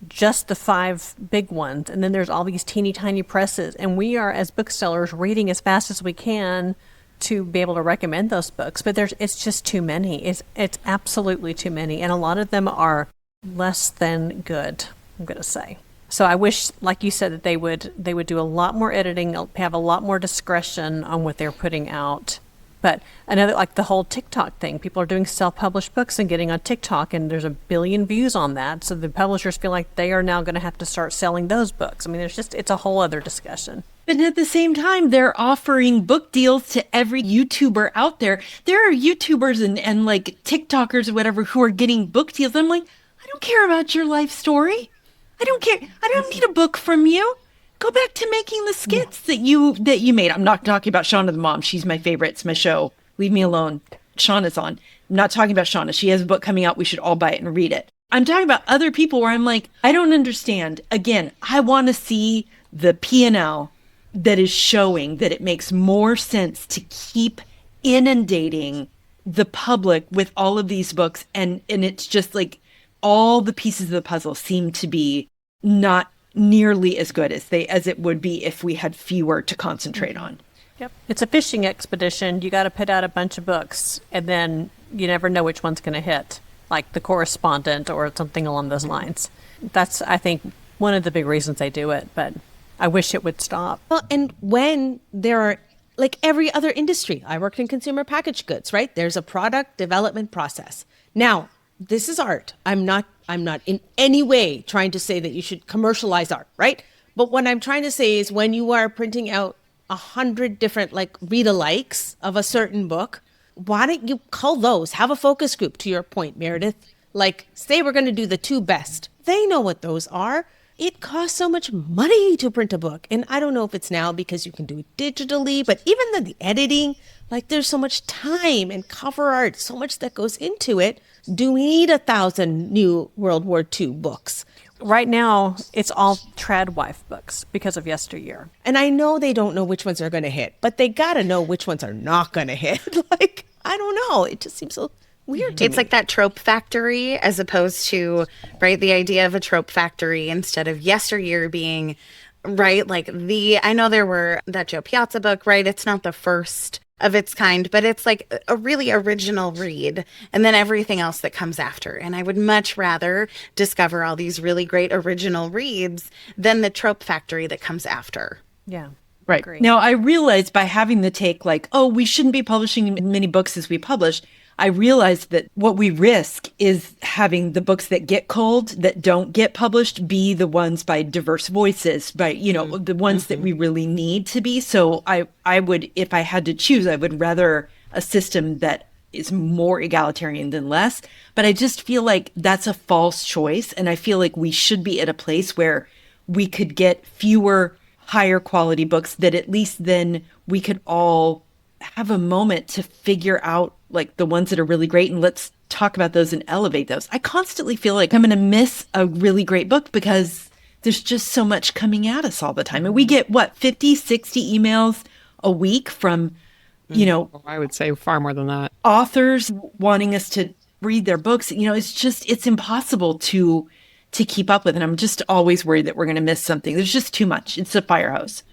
just the 5 big ones. And then there's all these teeny tiny presses, and we are, as booksellers, reading as fast as we can to be able to recommend those books, but it's just too many. It's absolutely too many, and a lot of them are less than good, I'm going to say. So I wish, like you said, that they would do a lot more editing, have a lot more discretion on what they're putting out. But another, like the whole TikTok thing, people are doing self-published books and getting on TikTok, and there's 1 billion views on that. So the publishers feel like they are now going to have to start selling those books. I mean, it's a whole other discussion. But at the same time, they're offering book deals to every YouTuber out there. There are YouTubers and like TikTokers or whatever who are getting book deals. I'm like, I don't care about your life story. I don't care. I don't need a book from you. Go back to making the skits that you made. I'm not talking about Shauna the mom. She's my favorite. It's my show. Leave me alone. Shauna's on. I'm not talking about Shauna. She has a book coming out. We should all buy it and read it. I'm talking about other people where I'm like, I don't understand. Again, I want to see the P&L that is showing that it makes more sense to keep inundating the public with all of these books. And it's just like all the pieces of the puzzle seem to be not nearly as good as it would be if we had fewer to concentrate on. Yep. It's a fishing expedition. You got to put out a bunch of books, and then you never know which one's going to hit, like The Correspondent or something along those lines. That's, I think, one of the big reasons they do it, but I wish it would stop. Well, and when there are, like every other industry, I worked in consumer packaged goods, right? There's a product development process. Now, this is art. I'm not in any way trying to say that you should commercialize art, right? But what I'm trying to say is when you are printing out 100 different like read-alikes of a certain book, why don't you cull those? Have a focus group, to your point, Meredith. Like, say we're going to do the 2 best. They know what those are. It costs so much money to print a book. And I don't know if it's now because you can do it digitally, but even the editing, like there's so much time and cover art, so much that goes into it. Do we need 1,000 new World War II books? Right now, it's all Tradwife books because of yesteryear. And I know they don't know which ones are going to hit, but they got to know which ones are not going to hit. Like, I don't know. It just seems so weird to me. It's like that trope factory as opposed to, right, the idea of a trope factory instead of yesteryear being, right, like I know there were that Joe Piazza book, right? It's not the first of its kind, but it's like a really original read and then everything else that comes after. And I would much rather discover all these really great original reads than the trope factory that comes after. Yeah. Right. Agree. Now, I realized by having the take like, oh, we shouldn't be publishing as many books as we publish, I realized that what we risk is having the books that get culled, that don't get published, be the ones by diverse voices, by, the ones that we really need to be. So I would, if I had to choose, I would rather a system that is more egalitarian than less. But I just feel like that's a false choice. And I feel like we should be at a place where we could get fewer, higher quality books that at least then we could all have a moment to figure out like the ones that are really great and let's talk about those and elevate those. I constantly feel like I'm going to miss a really great book because there's just so much coming at us all the time. And we get 50, 60 emails a week from, I would say far more than that. Authors wanting us to read their books. It's impossible to keep up with. And I'm just always worried that we're going to miss something. There's just too much. It's a fire hose.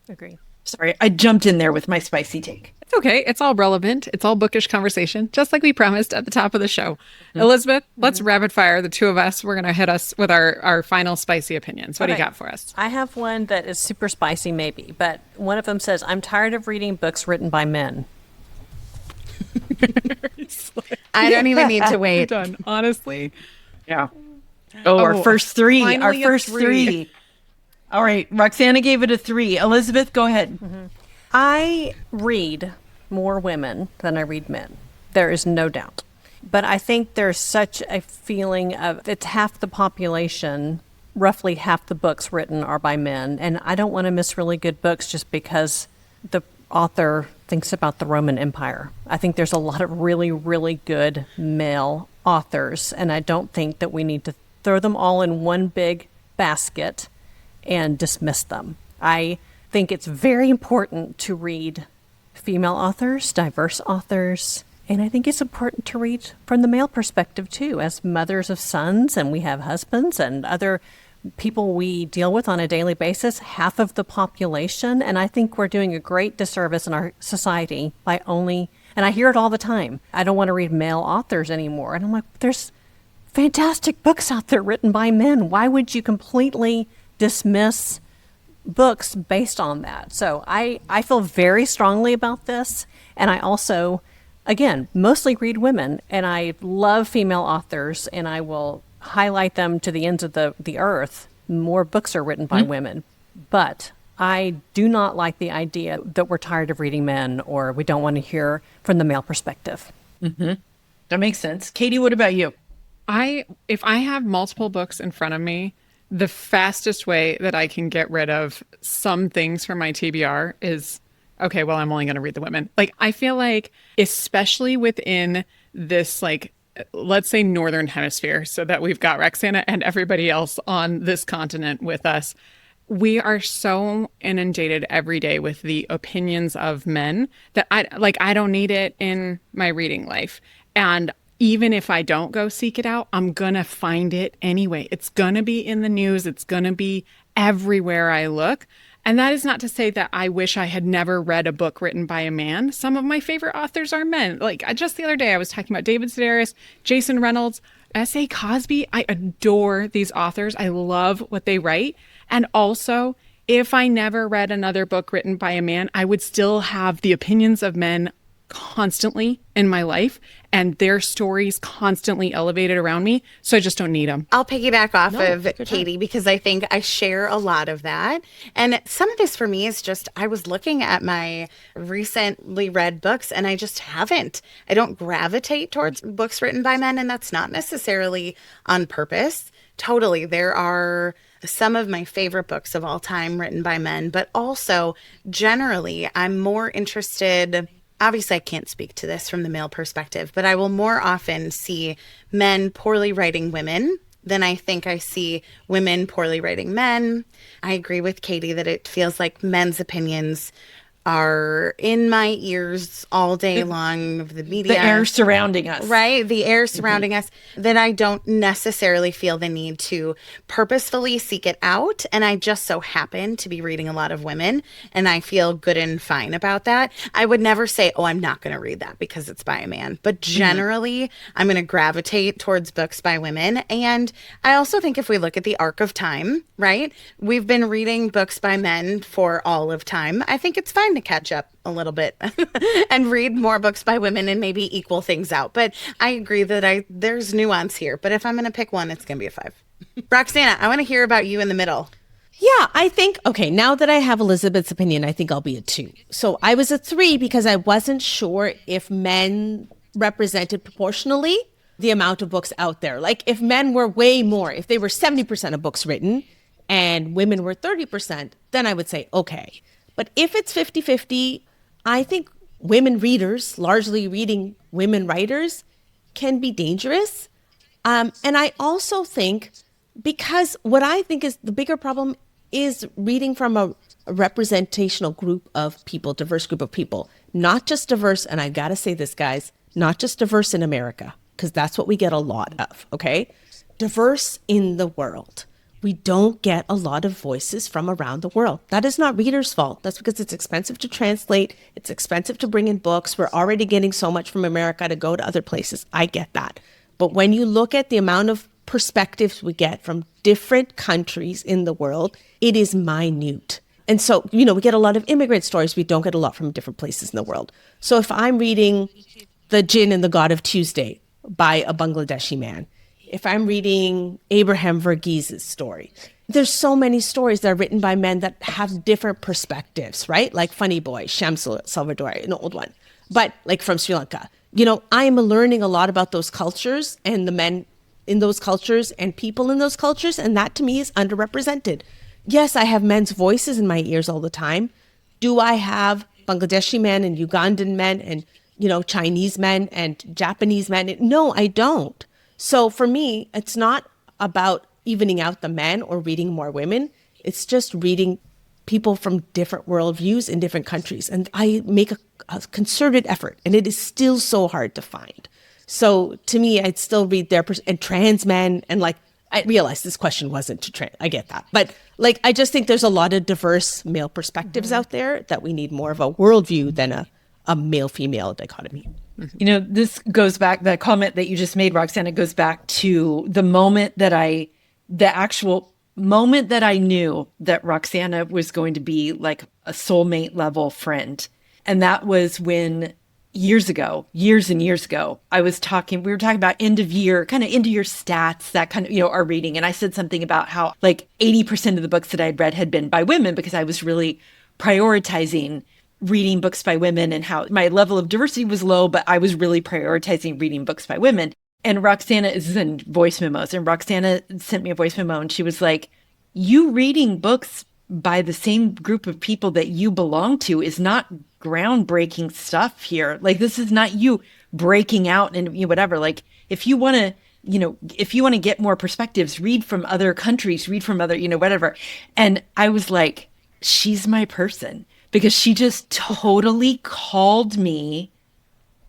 Agree. Sorry, I jumped in there with my spicy take. It's okay. It's all relevant. It's all bookish conversation, just like we promised at the top of the show. Elizabeth, let's rapid fire the 2 of us. We're going to hit us with our final spicy opinions. What do you got for us? I have one that is super spicy, maybe, but one of them says, I'm tired of reading books written by men. I don't even need to wait. Done. Honestly. Yeah. Our first 3. Our finally a first 3. 3. All right. Roxanna gave it a 3. Elizabeth, go ahead. I read more women than I read men. There is no doubt. But I think there's such a feeling of it's half the population, roughly half the books written are by men. And I don't want to miss really good books just because the author thinks about the Roman Empire. I think there's a lot of really, really good male authors, and I don't think that we need to throw them all in one big basket and dismiss them. I think it's very important to read female authors, diverse authors, and I think it's important to read from the male perspective too, as mothers of sons, and we have husbands and other people we deal with on a daily basis, half of the population. And I think we're doing a great disservice in our society by only, and I hear it all the time, I don't want to read male authors anymore. And I'm like, there's fantastic books out there written by men. Why would you completely dismiss books based on that? So I feel very strongly about this. And I also, again, mostly read women, and I love female authors, and I will highlight them to the ends of the earth. More books are written by women. But I do not like the idea that we're tired of reading men or we don't want to hear from the male perspective. That makes sense. Kaytee, what about you? If I have multiple books in front of me, the fastest way that I can get rid of some things from my TBR is, okay, well, I'm only going to read the women. Like, I feel like, especially within this, like, let's say Northern Hemisphere, so that we've got Roxanna and everybody else on this continent with us, we are so inundated every day with the opinions of men that I don't need it in my reading life. And even if I don't go seek it out, I'm going to find it anyway. It's going to be in the news. It's going to be everywhere I look. And that is not to say that I wish I had never read a book written by a man. Some of my favorite authors are men. Like, just the other day, I was talking about David Sedaris, Jason Reynolds, S.A. Cosby. I adore these authors. I love what they write. And also, if I never read another book written by a man, I would still have the opinions of men constantly in my life and their stories constantly elevated around me. So I just don't need them. I'll piggyback off of Kaytee because I think I share a lot of that. And some of this for me is just, I was looking at my recently read books and I just haven't. I don't gravitate towards books written by men, and that's not necessarily on purpose. Totally. There are some of my favorite books of all time written by men, but also generally I'm more interested. Obviously, I can't speak to this from the male perspective, but I will more often see men poorly writing women than I think I see women poorly writing men. I agree with Kaytee that it feels like men's opinions are in my ears all day long of the media. The air surrounding us. Right? The air surrounding us, that I don't necessarily feel the need to purposefully seek it out. And I just so happen to be reading a lot of women, and I feel good and fine about that. I would never say, oh, I'm not going to read that because it's by a man. But generally, I'm going to gravitate towards books by women. And I also think if we look at the arc of time, right? We've been reading books by men for all of time. I think it's fine to catch up a little bit and read more books by women and maybe equal things out. But I agree that there's nuance here. But if I'm going to pick one, it's going to be a 5. Roxanna, I want to hear about you in the middle. Yeah, I think, okay, now that I have Elizabeth's opinion, I think I'll be a 2. So I was a 3 because I wasn't sure if men represented proportionally the amount of books out there. Like, if men were way more, if they were 70% of books written and women were 30%, then I would say, okay. But if it's 50-50, I think women readers, largely reading women writers, can be dangerous. And I also think, because what I think is the bigger problem is reading from a representational group of people, diverse group of people, not just diverse, and I gotta say this, guys, not just diverse in America, because that's what we get a lot of, okay? Diverse in the world. We don't get a lot of voices from around the world. That is not readers' fault. That's because it's expensive to translate. It's expensive to bring in books. We're already getting so much from America to go to other places. I get that. But when you look at the amount of perspectives we get from different countries in the world, it is minute. And so, we get a lot of immigrant stories. We don't get a lot from different places in the world. So if I'm reading The Jinn and the God of Tuesday by a Bangladeshi man, if I'm reading Abraham Verghese' story, there's so many stories that are written by men that have different perspectives, right? Like Funny Boy, Shams Salvador, an old one, but like from Sri Lanka. I am learning a lot about those cultures and the men in those cultures and people in those cultures, and that to me is underrepresented. Yes, I have men's voices in my ears all the time. Do I have Bangladeshi men and Ugandan men and, Chinese men and Japanese men. No, I don't. So for me, it's not about evening out the men or reading more women. It's just reading people from different worldviews in different countries. And I make a concerted effort, and it is still so hard to find. So to me, I'd still read and trans men, and I realize this question wasn't to trans. I get that. But I just think there's a lot of diverse male perspectives out there that we need more of a worldview than a male-female dichotomy. This goes back, the comment that you just made, Roxanna, goes back to the actual moment that I knew that Roxanna was going to be like a soulmate level friend. And that was when years and years ago, we were talking about end of year stats, that kind of, our reading. And I said something about how 80% of the books that I'd read had been by women because I was really prioritizing reading books by women, and how my level of diversity was low, but I was really prioritizing reading books by women. And Roxanna is in voice memos, and Roxanna sent me a voice memo, and she was like, you reading books by the same group of people that you belong to is not groundbreaking stuff here. This is not you breaking out and whatever. If you want to get more perspectives, read from other countries, read from other, whatever. And I was like, she's my person, because she just totally called me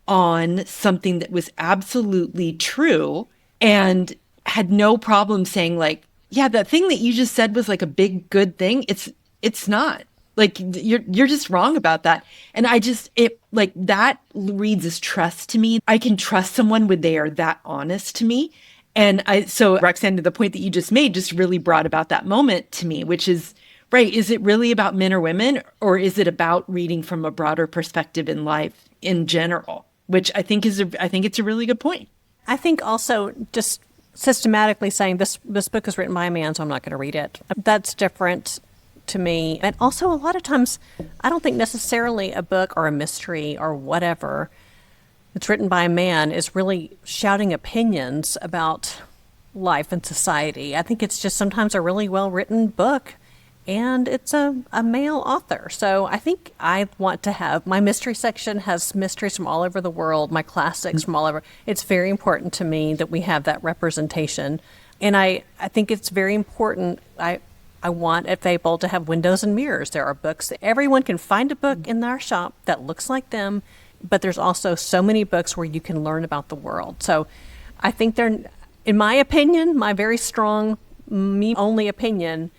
on something that was absolutely true and had no problem saying yeah, that thing that you just said was a big good thing. It's not. You're just wrong about that. And that reads as trust to me. I can trust someone when they are that honest to me. And so Roxanne, to the point that you just made, just really brought about that moment to me, which is, right, is it really about men or women, or is it about reading from a broader perspective in life in general? Which I think it's a really good point. I think also just systematically saying this book is written by a man, so I'm not going to read it. That's different to me. And also a lot of times, I don't think necessarily a book or a mystery or whatever that's written by a man is really shouting opinions about life and society. I think it's just sometimes a really well-written book, and it's a male author. So I think I want to have, my mystery section has mysteries from all over the world, my classics from all over. It's very important to me that we have that representation. And I think it's very important. I want at Fable to have windows and mirrors. There are books that everyone can find a book in our shop that looks like them, but there's also so many books where you can learn about the world. So I think in my opinion, my very strong, me only opinion,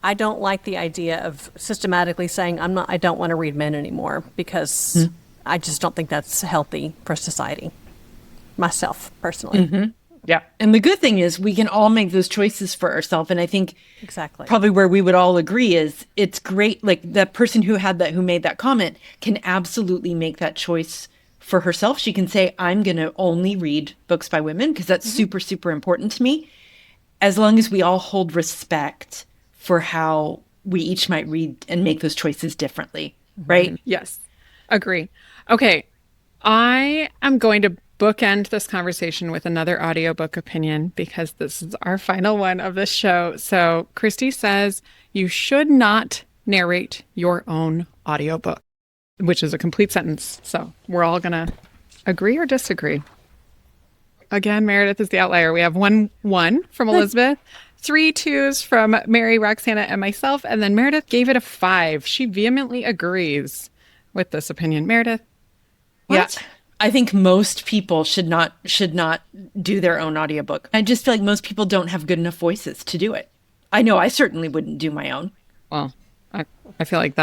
I don't like the idea of systematically saying I don't want to read men anymore, because I just don't think that's healthy for society. Myself, personally. Mm-hmm. Yeah. And the good thing is we can all make those choices for ourselves. And I think exactly probably where we would all agree is it's great. That person who made that comment can absolutely make that choice for herself. She can say, I'm going to only read books by women because that's super, super important to me. As long as we all hold respect for how we each might read and make those choices differently, right? Yes, agree. Okay, I am going to bookend this conversation with another audiobook opinion, because this is our final one of the show. So Christy says you should not narrate your own audiobook, which is a complete sentence. So we're all going to agree or disagree. Again, Meredith is the outlier. We have 1 from Elizabeth, 3 2s from Mary, Roxanna, and myself. And then Meredith gave it a 5. She vehemently agrees with this opinion. Meredith? What? Yeah. I think most people should not do their own audiobook. I just feel like most people don't have good enough voices to do it. I know I certainly wouldn't do my own. Well, I feel like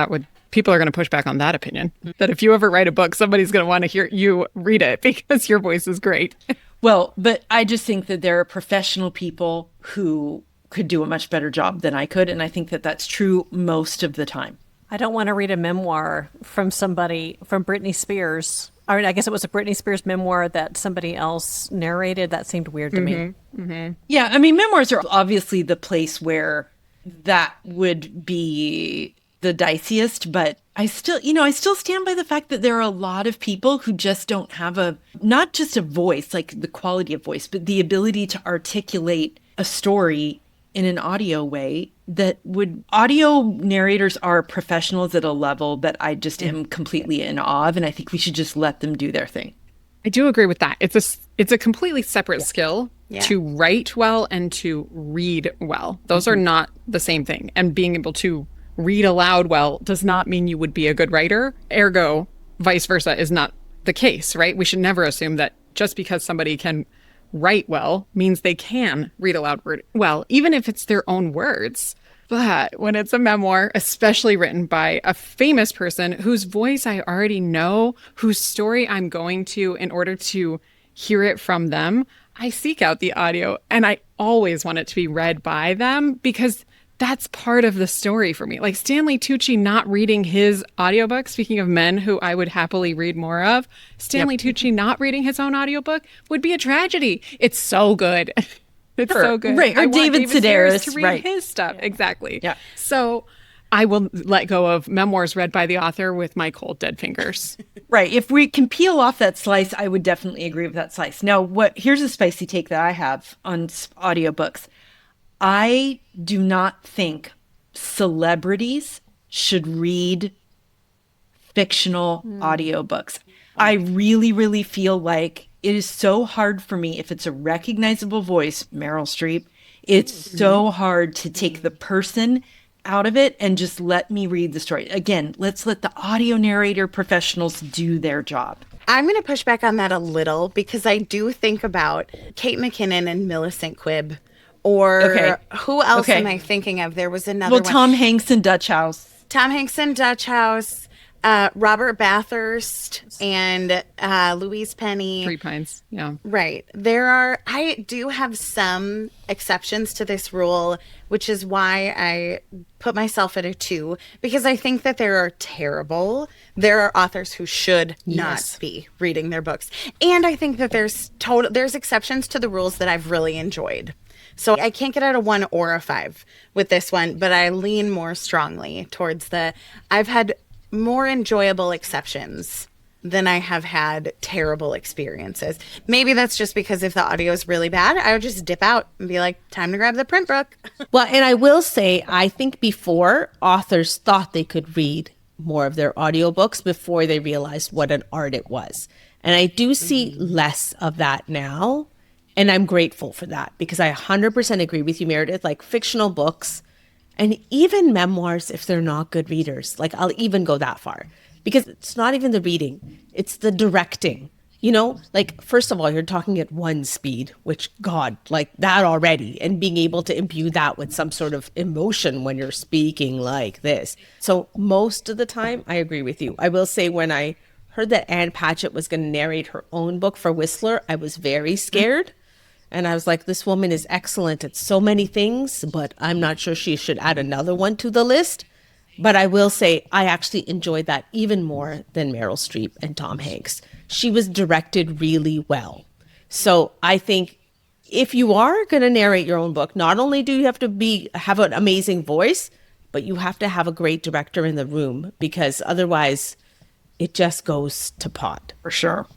people are going to push back on that opinion. That if you ever write a book, somebody's going to want to hear you read it because your voice is great. Well, but I just think that there are professional people who could do a much better job than I could. And I think that that's true most of the time. I don't want to read a memoir from Britney Spears. I guess it was a Britney Spears memoir that somebody else narrated. That seemed weird to me. Mm-hmm. Yeah, I mean, memoirs are obviously the place where that would be the diciest, but I still stand by the fact that there are a lot of people who just don't have not just a voice, like the quality of voice, but the ability to articulate a story in an audio way audio narrators are professionals at a level that I just am completely in awe of. And I think we should just let them do their thing. I do agree with that. It's a completely separate skill to write well and to read well. Those are not the same thing. And being able to read aloud well does not mean you would be a good writer. Ergo, vice versa is not the case, right? We should never assume that just because somebody can write well means they can read aloud well, even if it's their own words. But when it's a memoir, especially written by a famous person whose voice I already know, whose story I'm going to in order to hear it from them, I seek out the audio and I always want it to be read by them because that's part of the story for me. Like Stanley Tucci not reading his audiobook, speaking of men who I would happily read more of, Stanley Tucci not reading his own audiobook would be a tragedy. It's so good. It's so good. Right. Or I want David Sedaris to read his stuff. Yeah. Exactly. Yeah. So I will let go of memoirs read by the author with my cold, dead fingers. Right. If we can peel off that slice, I would definitely agree with that slice. Now, here's a spicy take that I have on audiobooks. I do not think celebrities should read fictional audiobooks. I really, really feel like it is so hard for me if it's a recognizable voice, Meryl Streep, it's so hard to take the person out of it and just let me read the story. Again, let's let the audio narrator professionals do their job. I'm going to push back on that a little because I do think about Kate McKinnon and Millicent Quibb. Or who else am I thinking of? There was another one. Tom Hanks in Dutch House. Tom Hanks in Dutch House. Robert Bathurst and Louise Penny. Three Pines. Yeah. Right. I do have some exceptions to this rule, which is why I put myself at a 2, because I think that there are authors who should not be reading their books. And I think that there's exceptions to the rules that I've really enjoyed. So I can't get out a 1 or a 5 with this one, but I lean more strongly towards I've had more enjoyable exceptions than I have had terrible experiences. Maybe that's just because if the audio is really bad, I would just dip out and be like, time to grab the print book. Well, and I will say, I think before authors thought they could read more of their audiobooks before they realized what an art it was. And I do see less of that now. And I'm grateful for that because I 100% agree with you, Meredith. Like fictional books and even memoirs, if they're not good readers, like I'll even go that far because it's not even the reading, it's the directing. You know, like, first of all, you're talking at 1 speed, which, God, like that already, and being able to imbue that with some sort of emotion when you're speaking like this. So most of the time, I agree with you. I will say when I heard that Anne Patchett was going to narrate her own book for Whistler, I was very scared. And I was like, this woman is excellent at so many things, but I'm not sure she should add another one to the list. But I will say I actually enjoyed that even more than Meryl Streep and Tom Hanks. She was directed really well. So I think if you are going to narrate your own book, not only do you have to have an amazing voice, but you have to have a great director in the room because otherwise it just goes to pot. For sure.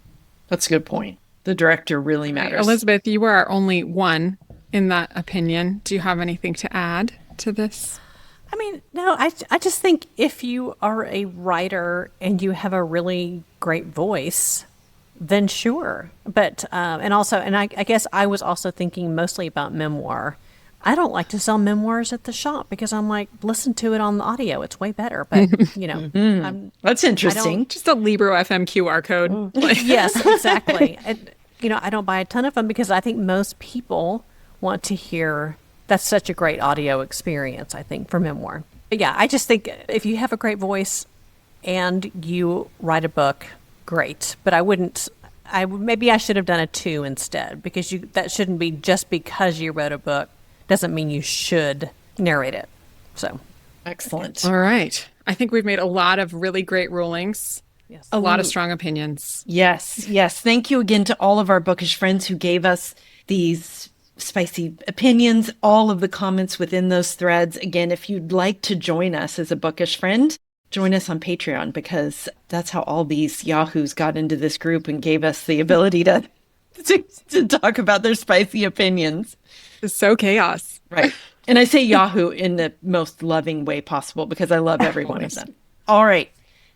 That's a good point. The director really matters. Elizabeth, you are our only one in that opinion. Do you have anything to add to this? I mean, no, I just think if you are a writer and you have a really great voice, then sure. But, and I guess I was also thinking mostly about memoir. I don't like to sell memoirs at the shop because I'm like, listen to it on the audio. It's way better. But, you know, that's interesting. Just a Libro FM QR code. Yes, exactly. I don't buy a ton of them because I think most people want to hear. That's such a great audio experience, I think, for memoir. But yeah, I just think if you have a great voice and you write a book, great. But maybe I should have done a 2 instead because that shouldn't be just because you wrote a book doesn't mean you should narrate it. So excellent. All right. I think we've made a lot of really great rulings. Yes. A lot of strong opinions. Yes. Thank you again to all of our bookish friends who gave us these spicy opinions, all of the comments within those threads. Again, if you'd like to join us as a bookish friend, join us on Patreon because that's how all these yahoos got into this group and gave us the ability to talk about their spicy opinions. It's so chaos. Right. And I say Yahoo in the most loving way possible because I love every one of them. All right.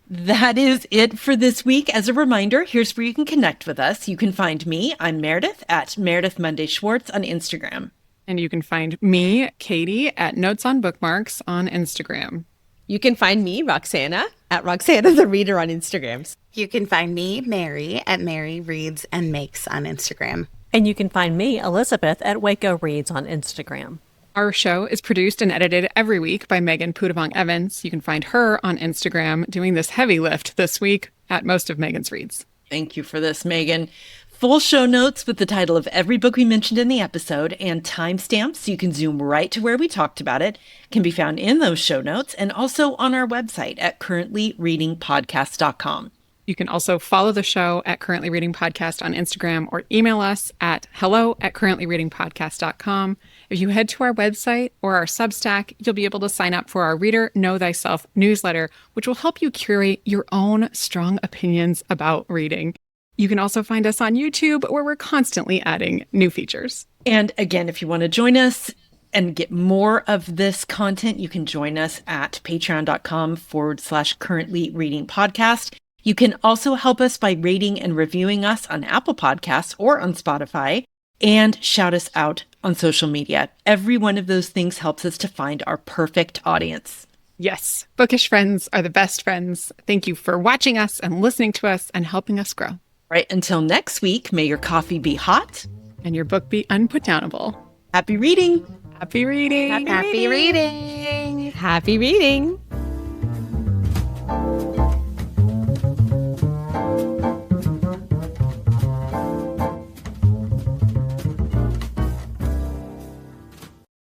That is it for this week. As a reminder, here's where you can connect with us. You can find me, I'm Meredith, at Meredith Monday Schwartz on Instagram. And you can find me, Kaytee, at Notes on Bookmarks on Instagram. You can find me, Roxanna, at Roxanna the Reader on Instagrams. You can find me, Mary, at Mary Reads and Makes on Instagram. And you can find me, Elizabeth, at Waco Reads on Instagram. Our show is produced and edited every week by Megan Pudavong Evans. You can find her on Instagram doing this heavy lift this week at most of Megan's Reads. Thank you for this, Megan. Full show notes with the title of every book we mentioned in the episode and timestamps so you can zoom right to where we talked about it can be found in those show notes and also on our website at currentlyreadingpodcast.com. You can also follow the show at Currently Reading Podcast on Instagram or email us at hello@currentlyreadingpodcast.com. If you head to our website or our Substack, you'll be able to sign up for our Reader Know Thyself newsletter, which will help you curate your own strong opinions about reading. You can also find us on YouTube, where we're constantly adding new features. And again, if you want to join us and get more of this content, you can join us at patreon.com/currentlyreadingpodcast. You can also help us by rating and reviewing us on Apple Podcasts or on Spotify, and shout us out on social media. Every one of those things helps us to find our perfect audience. Yes, bookish friends are the best friends. Thank you for watching us and listening to us and helping us grow. Right, until next week, may your coffee be hot and your book be unputdownable. Happy reading! Happy reading! Happy reading! Happy reading!